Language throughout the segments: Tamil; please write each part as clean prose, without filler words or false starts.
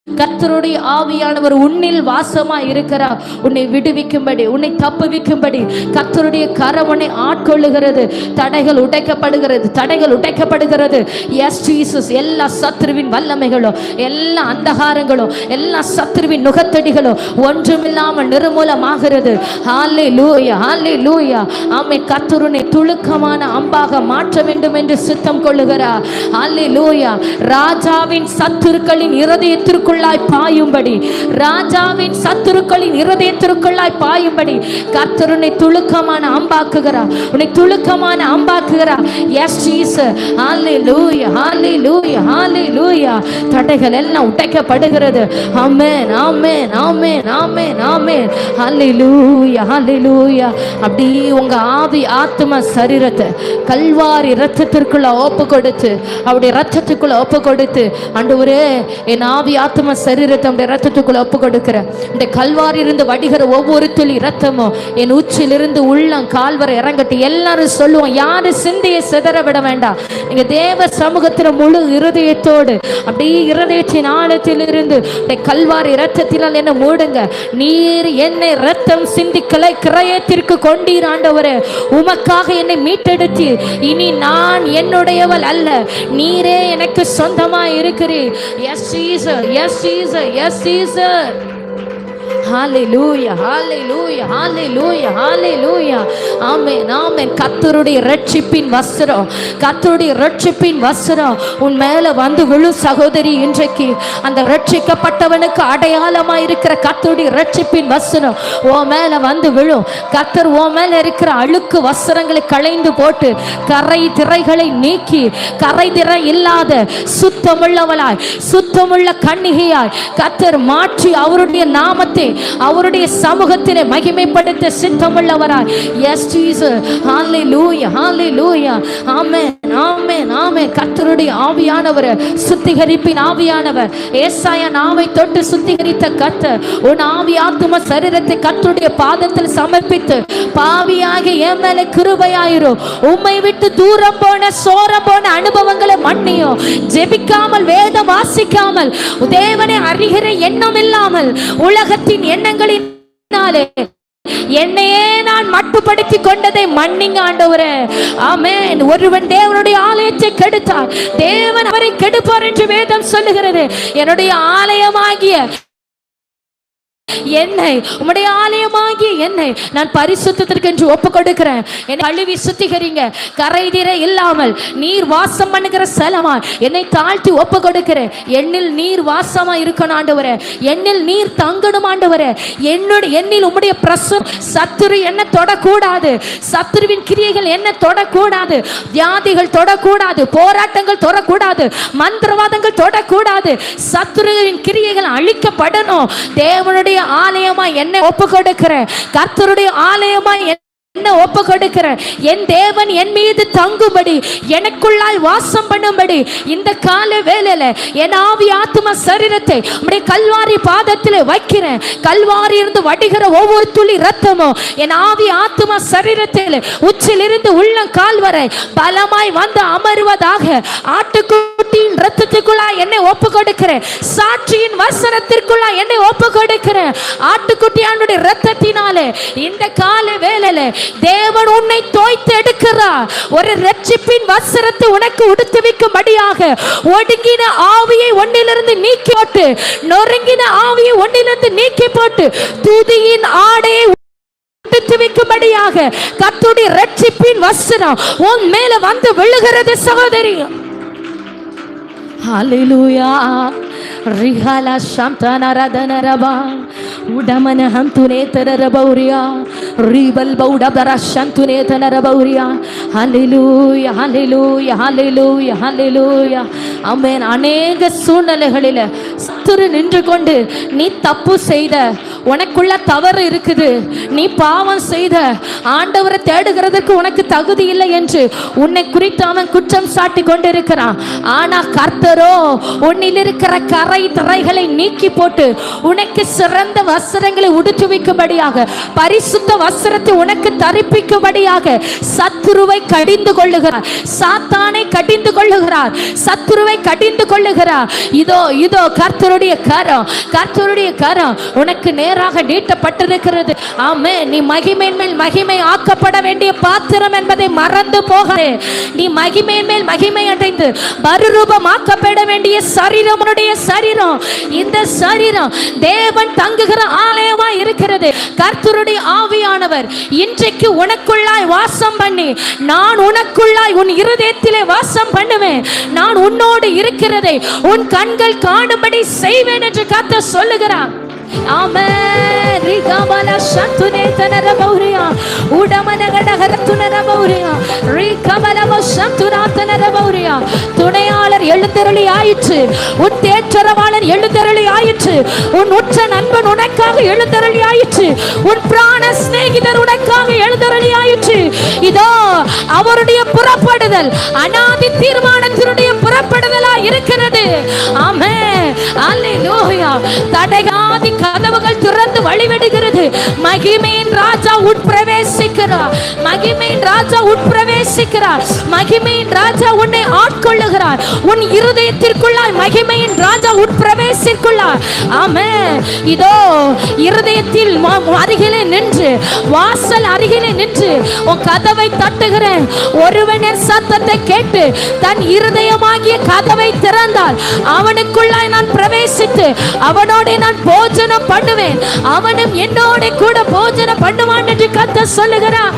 கர்த்தருடைய ஆவியானவர் உன்னில் வாசமா இருக்கிறார். உன்னை விடுவிக்கும்படி, உன்னை தப்புவிக்கும்படி கர்த்தருடைய கரம் உன்னை ஆட்கொள்ளுகிறது. தடைகள் உடைக்கப்படுகிறது, தடைகள் உடைக்கப்படுகிறது. S Jesus. எல்லா சத்துருவின் வல்லமைகளும், எல்லா அந்தகாரங்களும், எல்லா சத்துருவின் நுகத்தடிகளும் ஒன்றுமில்லாமல் நிர்மூலமாகிறது. ஹல்லேலூயா, ஹல்லேலூயா. ஆமென். கர்த்தர் உன்னை துளுக்கமான அம்பாக மாற்ற வேண்டும் என்று சித்தம் கொள்ளுகிறார். ஹல்லேலூயா. ராஜாவின் சத்துருக்களின் இருதயத்திற்குள்ளாய் பாயும்படி, ராஜாவின் சத்துருக்களின் இருதயத்திற்குள்ளாய் பாயும்படி கர்த்தர் உன்னை துளுக்கமான அம்பாக்குகிறார், உன்னை துளுக்கமான அம்பாக்குகிறார். S Jesus. ஹல்லேலூயா, ஹல்லேலூயா, ஹல்லேலூயா. தடைகள் எல்லாம் உடைக்கப்படுகிறது. ஆமென், ஆமென், ஆமென், ஆமென், ஆமென். ஹல்லேலூயா, ஹல்லேலூயா. அப்படி உங்க ஆவி ஆத்ம சரீரத்தை கல்வாரி இரத்தத்திற்குள்ள ஒப்பு கொடுத்து, அவருடைய இரத்தத்துக்குள்ள ஒப்பு கொடுத்து, ஆண்டவரே என் ஆவி ஆத்ம சரீரத்தை உடைய இரத்தத்துக்குள்ள ஒப்பு கொடுக்கிற. இந்த கல்வாரி இருந்து வடிகிற ஒவ்வொரு துளி இரத்தமும் என் உச்சிலிருந்து உள்ளம் கால்வரை இறங்கட்டு. எல்லாரும் சொல்லுவோம், யாரு சிந்தையை சிதற விட வேண்டாம். நீங்க தேவ சமூகத்துல முழு இருதயத்தோடு அப்படியே இருதயத்தின் ஆழத்தில் இருந்து கல்வாரி இரத்தத்தினால் என்ன மூடுங்க. நீர் என்னை இரத்தம் சிந்தி கிரயத்திற்கு கொண்டீர் ஆண்டவரே. உமக்காக என்னை மீட்டெடுத்து இனி நான் என்னுடையவள் அல்ல, நீரே எனக்கு சொந்தமாய் இருக்கிறீர். Yes Jesus, yes Jesus, yes Jesus. Hallelujah, hallelujah, hallelujah, hallelujah. Amen, amen. கர்த்தருடைய இரட்சிப்பின் வஸ்திரம், கர்த்தருடைய இரட்சிப்பின் வஸ்திரம் உன் மேல வந்து விழு சகோதரி. இன்றைக்கு அந்த இரட்சிக்கப்பட்டவனுக்கு அடையாளமா இருக்கிற கர்த்தருடைய இரட்சிப்பின் வஸ்திரம் உன் மேல வந்து விழும். கர்த்தர் உன் மேல இருக்கிற அழுக்கு வஸ்திரங்களை களைந்து போட்டு கரை திரைகளை நீக்கி, கரை திரை இல்லாத சுத்தமுள்ளவளாய், சுத்தமுள்ள கன்னிகையாய் கர்த்தர் மாற்றி அவருடைய நாமத்தை, அவருடைய சமூகத்திலே மகிமைப்படுத்த சித்தமுள்ளவராய். S Jesus. Hallelujah, hallelujah. Amen, ஆமென், ஆமென். கர்த்தருடைய ஆவியானவர், சுத்திகரிப்பின் ஆவியானவர். ஏசாயா நாவை தொட்டு சுத்திகரித்த கர்த்தர் உன் ஆவி ஆத்தும சரீரத்தை கர்த்தருடைய பாதத்தில் சமர்ப்பித்து, பாவியாக என் மேல கிருபையாயிரும், உம்மை விட்டு தூரம் போன சோரம் போன அனுபவங்களை மன்னியும், ஜெபிக்காமல் வேதம் வாசிக்காமல் தேவனை அறிகிற எண்ணம் இல்லாமல் உலகத்தின் எண்ணங்களினாலே என்னையே நான் மட்டுப்படுத்தி கொண்டதை மன்னிங்க ஆண்டவரே. ஆமென். ஒருவன் தேவனுடைய ஆலயத்தை கெடுத்தார், தேவன் அவரை கெடுப்பார் என்று வேதம் சொல்லுகிறது. என்னுடைய ஆலயமாகிய என்னை, உம்முடைய ஆலயமாகிய என்னை நான் பரிசுத்தத்திற்கு என்று ஒப்பு கொடுக்கிறேன். என்னை கழுவி சுத்திகரிங்க. கரைதிரை இல்லாமல் நீர் வாசம் பண்ணுகிற ஸ்தலமா என்னை தாழ்த்தி ஒப்பு கொடுக்கிறேன். என்னில் நீர் வாசமா இருக்கணும் ஆண்டவரே, என்னில் நீர் தங்கணும் ஆண்டவரே. என்னில் உம்முடைய பிரசன்னம், சத்துரு என்ன தொடக்கூடாது, சத்துருவின் கிரியைகள் என்ன தொடக்கூடாது, வியாதிகள் தொடக்கூடாது, போராட்டங்கள் தொடக்கூடாது, மந்திரவாதங்கள் தொடக்கூடாது. சத்துருவின் கிரியைகள் அழிக்கப்படணும். தேவனுடைய ஆலயமா என்னை ஒப்பு கொடுக்கிறேன், கர்த்தருடைய ஆலயமா என்ன ஒப்பு கொடுக்கிறேன். என் தேவன் என் மீது தங்கும்படி, எனக்குள்ளாய் வாசம் பண்ணும்படி இந்த கால வேளையில என் ஆவி ஆத்தும சரீரத்தை உம்முடைய கல்வாரி பாதத்திலே வைக்கிறேன். கல்வாரி இருந்து வடிகிற ஒவ்வொரு துளி இரத்தமும் என் ஆவி ஆத்தும சரீரத்தில் உச்சிலிருந்து உள்ளம் கால் வரை பலமாய் வந்து அமர்வதாக. ஆட்டுக்குட்டியின் இரத்தத்துக்குள்ளாய் என்னை ஒப்பு கொடுக்கிறேன், சாட்சியின் வசனத்திற்குள்ளாய் என்னை ஒப்பு கொடுக்கிறேன். ஆட்டுக்குட்டியானுடைய இரத்தத்தினாலே இந்த கால வேளையில தேவன் உன்னை தோய்த்து எடுக்கிறார். ஒரு இரட்சிப்பின் வஸ்திரத்தை உனக்கு உடுத்துவிக்கும்படியாக ஒடுங்கின ஆவியை ஒன்னிலிருந்து நீக்கி போட்டு, நொறுங்கின ஆவியை ஒன்னிலிருந்து நீக்கி போட்டு, துதியின் ஆடையை உடுத்துவிக்கும்படியாக கர்த்தருடைய இரட்சிப்பின் வஸ்திரம் உன் மேல வந்து விழுகிறது சகோதரி. ஹல்லேலூயா. ரிஹாலா ஷம்தன ரதனரபா உடமன ஹந்துனே தரரபௌரியா ரிபல் பௌடபர ஷந்துனே தனரபௌரியா. ஹல்லேலூயா, ஹல்லேலூயா, ஹல்லேலூயா, ஹல்லேலூயா. ஆமென். அநேக சூழ்நிலைகளில் சத்துரு நின்று கொண்டு நீ தப்பு செய்த, உனக்குள்ள தவறு இருக்குது, நீ பாவம் செய்த, ஆண்டவரை தேடுகிறதுக்கு உனக்கு தகுதி இல்லை என்று உன்னை குறித்து அவன் குற்றம் சாட்டி கொண்டிருக்கிறான். ஆனா கர்த்தரோ உன்னில் இருக்கிற கரை திரைகளை நீக்கி போட்டு உனக்கு சிறந்த வஸ்திரங்களை உடுத்துவிக்கும்படியாக, பரிசுத்த வஸ்திரத்தை உனக்கு தரிப்பிக்கும்படியாக சத்துருவை கடிந்து கொள்ளுகிறார், சாத்தானை கடிந்து கொள்ளுகிறார், சத்துருவை கடிந்து கொள்ளுகிறார். இதோ இதோ கர்த்தருடைய கரம், கர்த்தருடைய கரம் உனக்கு நேராக நீட்டப்பட்டிருக்கிறது. ஆமே, நீ மகிமையின் மேல் மகிமை ஆக்கப்பட வேண்டிய பாத்திரம் என்பதை மறந்து போகாதே. நீ மகிமையின் மேல் மகிமை அடைந்து மறுரூபமாக்கப்பட வேண்டிய சரீரம் உன்னுடைய சரீரம். இந்த சரீரம் தேவன் தங்குகிற ஆலயமா இருக்கிறது. கர்த்தருடைய ஆவியானவர் இன்றைக்கு உனக்குள்ளாய் வாசம் பண்ணி, நான் உனக்குள்ளாய் உன் இருதயத்திலே வாசம் பண்ணுவேன், நான் உன்னோடு இருக்கிறதை உன் கண்கள் காணும்படி செய்வேன் என்று கர்த்தர் சொல்லுகிறார். ஆமென். ரிகமல சத்துனே தனர பௌரியா உடமனகடகர துனர பௌரியா ரிகமல சத்துனா தனர பௌரியா. துணையாளர் எழுந்தருளி ஆயிற்று, உன் தேற்றரவாளன் எழுந்தருளி ஆயிற்று, உன் உற்ற நண்பன் உனக்காக எழுந்தருளி ஆயிற்று, உன் பிராண சிநேகிதர் உனக்காக எழுந்தருளி ஆயிற்று. இதோ அவருடைய புறப்படுதல் அநாதி தீர்மானத்தினுடைய புறப்படுதலா இருக்கிறது. ஆமென். அல்லேலூயா. தடையாதி கதவுகள் திறந்து வழிவிடுகிறது. மகிமையின் ராஜா உட்பிரவேசிக்கிறார், மகிமையின் ராஜா உட்பிரவேசிக்கிறார், மகிமையின் ராஜா உன்னை ஆட்கொள்ளுகிறார். உன் இருதயத்திற்குள்ளாய் மகிமையின் ராஜா உட்பிரவேசிக்குள்ளார். ஆமென். இதோ இருதயத்தில் அருகிலே நின்று, வாசல் அருகிலே நின்று உன் கதவை தட்டுகிறேன். ஒருவன் என் சத்தத்தை கேட்டு தன் இருதயமாகிய கதவை திறந்தால் அவனுக்குள்ளாய் நான் பிரவேசித்து அவனோட நான் போஜனம் பண்ணுவேன், அவனும் என்னோட கூட போஜனம் பண்ணுவான் என்று கர்த்தர் சொல்லுகிறார்.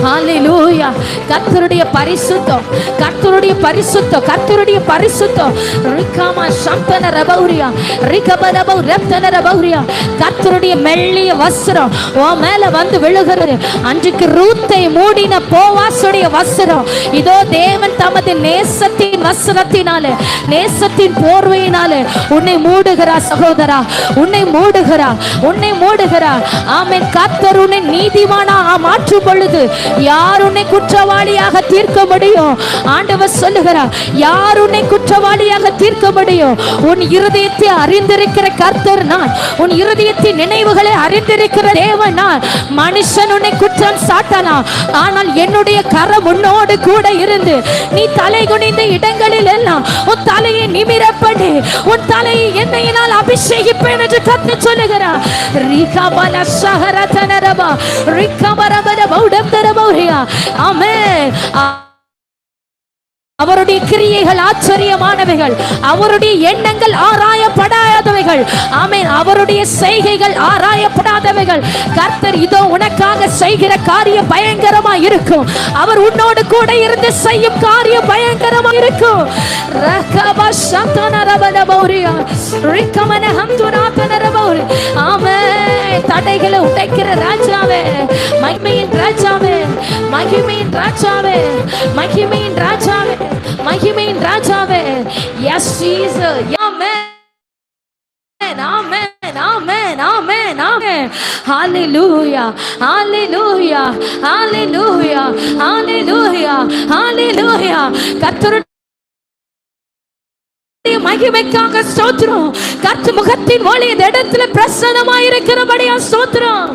ஹalleluya. கர்த்தருடைய பரிசுத்தம், கர்த்தருடைய பரிசுத்தம், கர்த்தருடைய பரிசுத்தம். ரிகமா சம்பன ரபௌரியா ரிகபரபௌ ரப்தன ரபௌரியா. கர்த்தருடைய மெல்லிய வஸ்திரம் உன் மேல வந்து விழுகிறது. அன்றைக்கு ரூத்தை மூடின போவாசுடைய வஸ்திரம் இதோ தேவன் தமது நேசத்தின் வஸ்திரத்தினாலே, நேசத்தின் போர்வையினாலே உன்னை மூடுகிறார் சகோதரா, உன்னை மூடுகிறார், உன்னை மூடுகிறார். ஆமென். கர்த்தர் உன்னை நீதிமானா மாற்றும் பொழுது யார் உன்னை குற்றவாளியாக தீர்க்க முடியும்? ஆண்டவர் சொல்லுகிறார், யார் உன்னை குற்றவாளியாக தீர்க்க முடியும்? உன் இருதயத்தை அறிந்திருக்கிற கர்த்தர் நான், உன் இருதயத்தின் நினைவுகளை அறிந்திருக்கிற தேவன் நான். மனுஷன் உன்னை குற்றம் சாட்டலாம், ஆனால் என்னுடைய கரம் உன்னோடு கூட இருந்து நீ தலை குனிந்த இடங்களில் எல்லாம் உன் தலையை நிமிர பண்ணி உன் தலையை எண்ணெயினால் அபிஷேகிப்பேன் என்று கர்த்தர் சொல்லுகிறார். ரிகபல சஹரதனரபா ரிகபரபர பௌடம்தரபௌரியா. ஆமென். அவருடைய கிரியைகள் ஆச்சரியமானவைகள், அவருடைய எண்ணங்கள் ஆராயப்படாதவைகள். ஆமென். அவருடைய செய்கைகள் ஆராயப்படாதவைகள். கர்த்தர் இதோ உனக்காக செய்கிற காரியம் பயங்கரமா இருக்கும். அவர் உன்னோடு கூட இருந்து செய்யும் காரியம் பயங்கரமா இருக்கும். ரகபா சந்தனரபலபௌரியா ரிகமன ஹம்துனாதனரபௌரி. ஆமென். தடைகளை உடைக்கிற ராஜாவே, மகிமையின் ராஜாவே, மகிமையின் ராஜாவே, மகிமையின் ராஜாவே, மகிமையின் ராஜாவே. Yes Jesus. Amen. Amen. Amen. Amen. Amen. Hallelujah. Hallelujah. Hallelujah. Hallelujah. Hallelujah. கர்த்தருடைய மகிமைக்காக ஸ்தோத்திரம். கர்த்தர் முகத்தின் ஒளி இந்த இடத்துல பிரசன்னமாய் இருக்கிறபடியா ஸ்தோத்திரம்.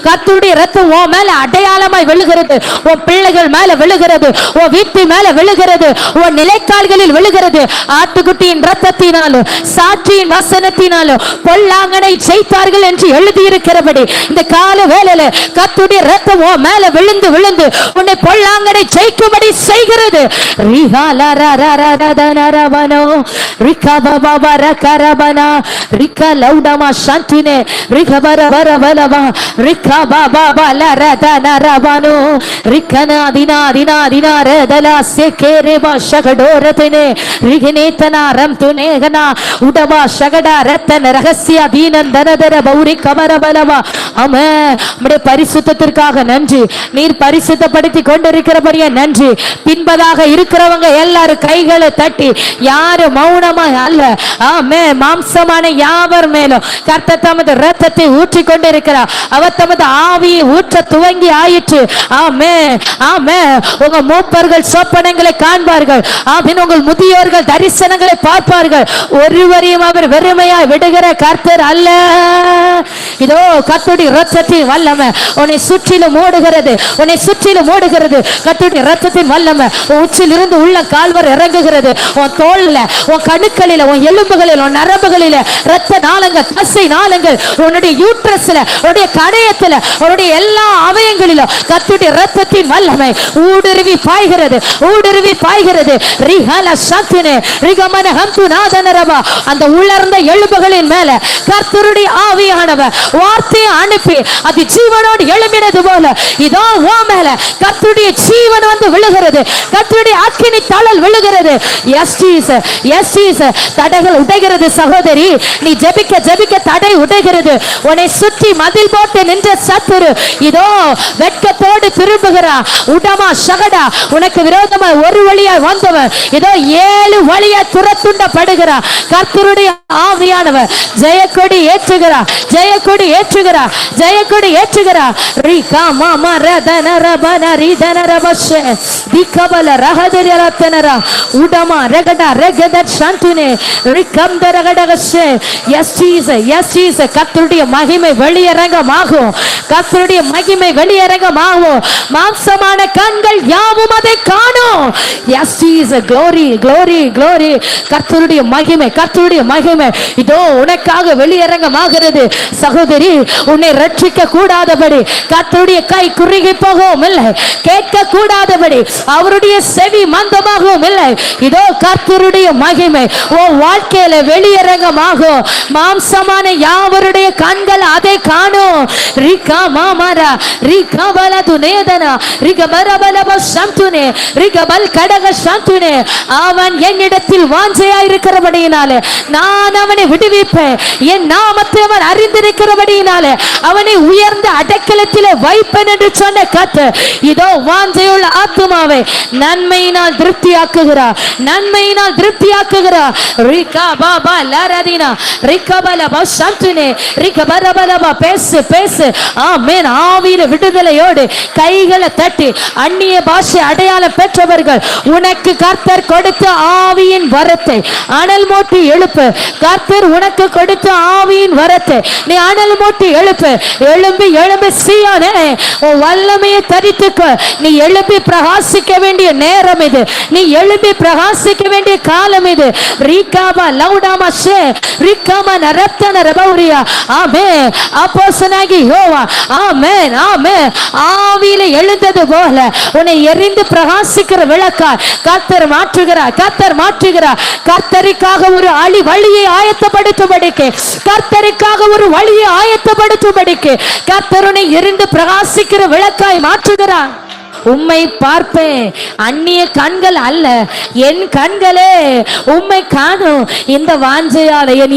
கர்த்தருடைய இரத்தம் உன் மேல அடையாளமாய் விழுகிறது, உன் பிள்ளைகள் மேல விழுகிறது, உன் வீட்டு மேல விழுகிறது, உன் நிலைக்கால்களில் விழுகிறது. ஆட்டுக்குட்டியின் இரத்தத்தினாலும் சாட்சியின் வசனத்தினாலும் பொல்லாங்கனை ஜெயித்தார்கள் என்று எழுதியிருக்கிறபடி இந்த கால வேளையில கர்த்தருடைய இரத்தம் உன் மேல விழுந்து விழுந்து உன்னை பொல்லாங்கனை ஜெயிக்கும்படி செய்கிறது. ரிகாலரரரதனரவனோ ரிகபபரகரபனா ரிகலௌடமா சாந்தினே ரிகபரவரவலவா ரிகபபலரதனரவனோ ரிகனாதினாதினாதினாரதலா செகேரேபா ஷகடோரதனே ரிகனேதனாரம் துனேகனா உடபா ஷகடா ரத்தன ரகசிய தீனந்தனதர பௌரி கமரபலவா. ஆமென். நம்முடைய பரிசுத்தத்திற்காக நன்றி. நீர் பரிசுத்தப்படுத்தி கொண்டிருக்கிறபடியே நன்றி. பின்பதாக இருக்கிறவங்க எல்லாரும் கைகளை தட்டி, யாரும் மௌனமா அல்ல. ஆமென். மாம்சமான யாவர் மேலும் கர்த்தர் தமது இரத்தத்தை ஊற்றி கொண்டிருக்கிறார். அவர் அவர் தமது ஆவியை ஊற்ற துவங்கி ஆயிற்று. ஆமே ஆமே. உங்க மூப்பர்கள் சொப்பனங்களை காண்பார்கள். ஆமீன். உங்கள் முதியோர்கள் தரிசனங்களை பார்ப்பார்கள். ஒருவரையும் அவர் வெறுமையாய் விடுகிற கர்த்தர் அல்ல. இதோ கர்த்தருடைய இரத்தத்தின் வல்லமை உன்னை சுற்றிலும் ஓடுகிறது, உன்னை சுற்றிலும் ஓடுகிறது. கர்த்தருடைய இரத்தத்தின் வல்லமை உச்சில் இருந்து உள்ள கால்வர் இறங்குகிறது. உன் தோல்ல, உன் கணுக்களில, உன் எலும்புகளில், உன் நரம்புகளில, இரத்த நாளங்கள், தசை நாளங்கள், உன்னுடைய யூட்ரஸ்ல, உன்னுடைய கணையத்துல, உன்னுடைய எல்லா அவயங்களிலும் கர்த்தருடைய இரத்தத்தின் வல்லமை ஊடுருவி பாய்கிறது, ஊடுருவி பாய்கிறது. ரிஹல சத்துனே ரிகமன ஹம்துநாதனரபா. அந்த உலர்ந்த எலும்புகளின் மேல கர்த்தருடைய ஆவியானவர் வார்த்தையை அனுப்பி அது ஜீவனோடு எழும்பினது போல இதோ ஓ மேல கர்த்தருடைய ஜீவன் வந்து விழுகிறது. கர்த்தருடைய அக்கினி தழல் விழுகிறது. S Jesus, yes Jesus. தடைகள் உடைகிறது சகோதரி. நீ ஜெபிக்க ஜெபிக்க தடை உடைகிறது. உன்னை சுற்றி மதில் போட்டு நின்ற சத்துரு இதோ வெட்கத்தோடு திரும்புகிறா. உடமா சகடா உனக்கு விரோதமா ஒரு வழியாய் வந்தவன் இதோ 7 வழியாய் துரத்துண்டப்படுகிறா. கர்த்தருடைய ஆவியானவர் ஜெயக்கொடி ஏற்றுகிறா, ஜெயக்கொடி ஏற்றுகிறா, ஜெயக்கொடி ஏற்றுகிறா. ரிகா மாமா ரதன ரபன ரிதன ரபஷே திகபல ரஹதரி ரத்தனரா உடமா ரகடா ரகத சாந்துனே ரிகம்த ரகடகஷே. Yes Jesus, yes Jesus. கர்த்தருடைய மகிமை வெளியரங்கமாகும், கர்த்தருடைய மகிமை வெளியரங்கமாகும். மாம்சமான கண்கள் யாவும் அதை காணும். S Jesus. glory glory glory. கர்த்தருடைய மகிமை, கர்த்தருடைய மகிமை இதோ உனக்காக வெளியரங்கமாகிறது. சகோதரி, உன்னை ரட்சிக்க கூடாதபடி கர்த்தருடைய கை குறுகி போகவும் இல்லை, கேட்க கூடாதபடி அவருடைய செவி மந்தமாகவும் இல்லை. இதோ கர்த்தருடைய மகிமை உன் வாழ்க்கையில வெளியரங்கமாகும். மாம்சமான யாவருடைய கண்கள் அதை காணும். ரிகா மாமரா ரிகா பலது நேதனா ரிகா பரபலப சந்துனே ரிகா பல் கடக சந்துனே. அவன் என்னிடத்தில் வாஞ்சையா இருக்கிறபடியினாலே நான் அவனை விடுவிப்பேன். என் நாமத்தை அவன் அறிந்திருக்கிறபடியினாலே அவனை உயர்ந்த அடைக்கலத்திலே வைப்பேன் என்று சொன்ன கர்த்தர் இதோ வாஞ்சையுள்ள ஆத்துமாவை நன்மையினால் திருப்தியாக்குகிறார், நன்மையினால் திருப்தியாக்குகிறார். ரிகா பாபா லரதினா ரிகா பலப சந்துனே ரிகா பரபலப. பேசு பேசு. ஆமென். ஆவியில விடுதலையோடு கைகளை தட்டி அந்நிய பாஷை அடையாளம் பெற்றவர்கள் உனக்கு கர்த்தர் கொடுத்த ஆவியின் வரத்தை அனல் மூட்டி எழுப்பு. கர்த்தர் உனக்கு கொடுத்த ஆவியின் வரத்தை நீ அனல் மூட்டி எழுப்பு. எழும்பி எழும்பி சீயோனே உன் வல்லமையை தரித்துக்க. நீ எழும்பி பிரகாசிக்க வேண்டிய நேரம் இது, நீ எழும்பி பிரகாசிக்க வேண்டிய காலம் இது. ரிகாபா லவுடாமா ஷே ரிகாமா நரத்தன ரபௌரியா. ஆமென். அப்போஸ்தலனாகி யோவா ஆமென் ஆமென் ஆவியில எழுந்தது போல உன்னை எரிந்து பிரகாசிக்கிற விளக்காய் கர்த்தர் மாற்றுகிறார், கர்த்தர் மாற்றுகிறார். கர்த்தருக்காக ஒரு வழியை ஆயத்தப்படுத்தும்படிக்கு, கர்த்தருக்காக ஒரு வழியை ஆயத்தப்படுத்தும்படிக்கு கர்த்தர் உன்னை எரிந்து பிரகாசிக்கிற விளக்காய் மாற்றுகிறார். உம்மை பார்ப்பேன். அந்நிய கண்கள் அல்ல, என் கண்களே உம்மை காணும். இந்த வாஞ்சையால என்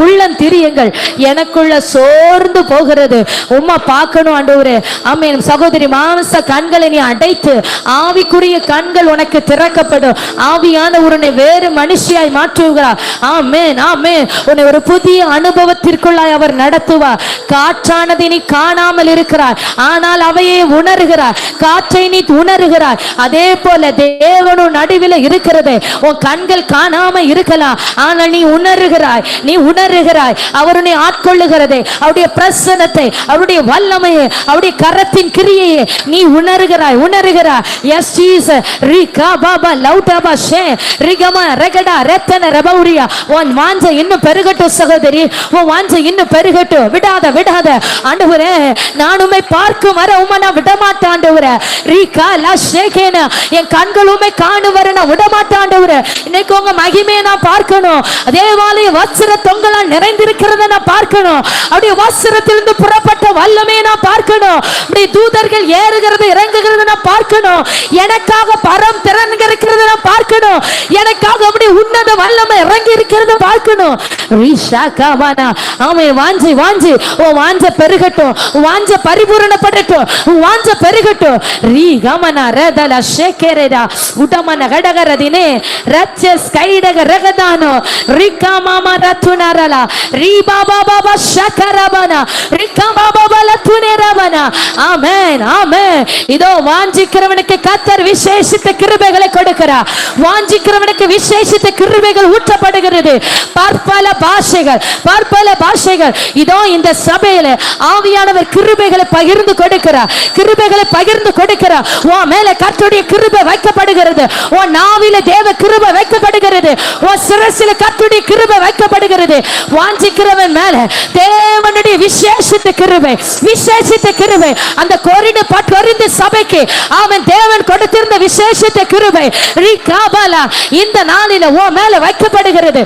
உள்ளம் திரியங்கள் எனக்குள்ள சோர்ந்து போகிறது. உம்மை பார்க்கணும் ஆண்டவரே. ஆமென். சகோதரி, மாம்ச கண்களை நீ அடைத்து ஆவிக்குரிய கண்கள் உனக்கு திறக்கப்படும். ஆவியான உன்னை வேறு மனுஷியாய் மாற்றுகிறார். ஆமென் ஆமென். உன்னை ஒரு புதிய அனுபவத்திற்குள்ளாய் அவர் நடத்துவார். காற்றானதை நீ காணாமல் இருக்கிறார், ஆனால் அவையை உணர்கிறார். காற்றை நீ உணர்கிறாய். அதே போல தேவனும் நடுவில் இருக்கிறது. உன் கண்கள் காணாம இருக்கலாம், ஆனால் நீ உணர்கிறாய், நீ உணர்கிறாய். அவருடைய ஆட்கொள்ளுகிறதை, அவருடைய பிரசன்னத்தை, அவருடைய வல்லமையை, அவருடைய கரத்தின் கிரியையை நீ உணர்கிறாய், உணர்கிறாய். Yes Jesus. ரிகா பாபா லவுடாபா ஷே ரிகமா ரகடா ரத்தன ரபௌரியா. உன் வாஞ்சை இன்னும் பெருகட்டும் சகோதரி, உன் வாஞ்சை இன்னும் பெருகட்டும். விடாத விடாத. ஆண்டவரே, நான் உம்மை பார்க்கும் வர உம்மை நான் விடமாட்டேன் ஆண்டவரே. என் கண்களுமே காணும் வர நான் விடமாட்டேன் ஆண்டவரே. இன்னைக்கு உங்க மகிமையை நான் பார்க்கணும். தேவாலய வஸ்திர தொங்கலால் நிறைந்திருக்கிறத நான் பார்க்கணும். அப்படியே வஸ்திரத்திலிருந்து புறப்பட்ட வல்லமையை நான் பார்க்கணும். அப்படியே தூதர்கள் ஏறுகிறது இறங்குகிறத நான் பார்க்கணும். எனக்காக பரம் திறன்கிறத நான் பார்க்கணும். எனக்காக அப்படி உன்னத அந்த வல்லமை இறங்கி இருக்கிறத பார்க்கணும். ஆமே, வாஞ்சி வாஞ்சி ஓ வாஞ்ச பெருகட்டும், வாஞ்ச பரிபூரணப்படட்டும், வாஞ்ச பெருகட்டும். ரீ கமன ரதல ஷேகேரேடா உடமன கடகரதினே ரச்சஸ் கைடக ரகதானோ ரிகா மாமா ரத்துனரலா ரீ பாபா பாபா ஷகரபனா ரிகா பாபா பாலா துனேரபனா. ஆமென் ஆமென். இதோ வாஞ்சிக்கிறவனுக்கு கர்த்தர் விசேஷித்த கிருபைகளை கொடுக்கிறார். வாஞ்சிக்கிறவனுக்கு விசேஷித்த கிருபைகள் ஊற்றப்படுகிறது. பற்பல பாஷைகள், பற்பல பாஷைகள். இதோ இந்த சபையில ஆவியானவர் கிருபைகளை பகிர்ந்து கொடுக்கிறார், கிருபைகளை பகிர்ந்து கொடுக்கிறார். உன் மேல கர்த்தருடைய கிருபை வைக்கப்படுகிறது, உன் நாவில தேவ கிருபை வைக்கப்படுகிறது, உன் சிரசில கர்த்தருடைய கிருபை வைக்கப்படுகிறது. வாஞ்சிக்கிறவன் மேல தேவனுடைய விசேஷித்த கிருபை, விசேஷித்த கிருபை. அந்த கொரிந்து சபைக்கு அவன் தேவன் கொடுத்திருந்த விசேஷித்த கிருபை இந்த நாளில ஓ மேல வைக்கப்படுகிறது.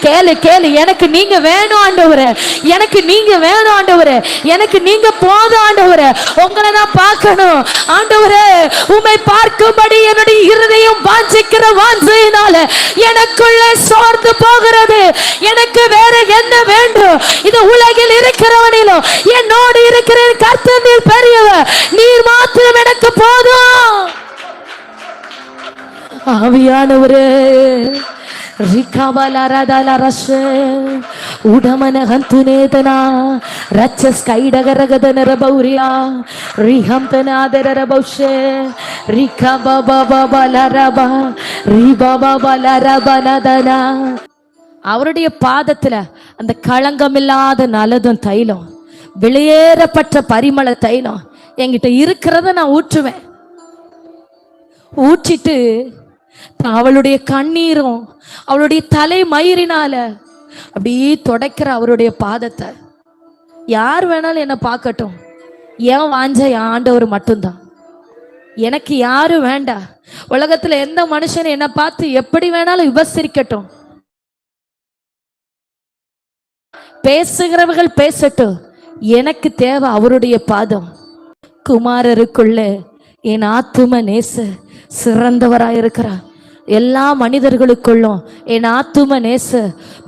கேளு கேளு, எனக்கு நீங்க வேணும் ஆண்டவரே, எனக்கு நீங்க வேணும் ஆண்டவரே, எனக்கு நீங்க போதும் ஆண்டவரே. உங்களை நான் பார்க்கணும் ஆண்டவரே, உம்மை பார்க்கும்படி என்னுடைய இருதயம் வாஞ்சிக்கிற வாஞ்சையினால எனக்குள்ள சோர்ந்து போகிறது. எனக்கு வேற என்ன வேண்டும்? இது உலகில் இருக்கிறவனிலும் என்னோடு இருக்கிற கர்த்தர் நீர் பெரியவர், நீர் மாத்திரம் எனக்கு போதும். ஆவியானவரே உடமன ஹந்துனேதனா ரச்சஸ் கைடகரகதனர பௌரியா ரிஹம்தனாதரர பௌஷே ரிகா பாபா பாபா லரபா ரி பாபா லரபனதனா. அவருடைய பாதத்துல அந்த களங்கமில்லாத நலதும் தைலம், வெளியேறப்பட்ட பரிமள தைலம் என்கிட்ட இருக்கிறத நான் ஊற்றுவேன். ஊற்றிட்டு அவளுடைய கண்ணீரும் அவளுடைய தலை மயிரினால அப்படியே தொடக்கிற அவருடைய பாதத்தை. யார் வேணாலும் என்ன பார்க்கட்டும், ஏன் வாஞ்ச என் ஆண்டவர் மட்டும்தான், எனக்கு யாரும் வேண்டாம். உலகத்துல எந்த மனுஷன் என்னை பார்த்து எப்படி வேணாலும் விமர்சிக்கட்டும், பேசுகிறவர்கள் பேசட்டும், எனக்கு தேவை அவருடைய பாதம். குமாரருக்குள்ள என் ஆத்தும நேச சிறந்தவராயிருக்கிறார். எல்லா மனிதர்களுக்குள்ளும் என் ஆத்தும நேச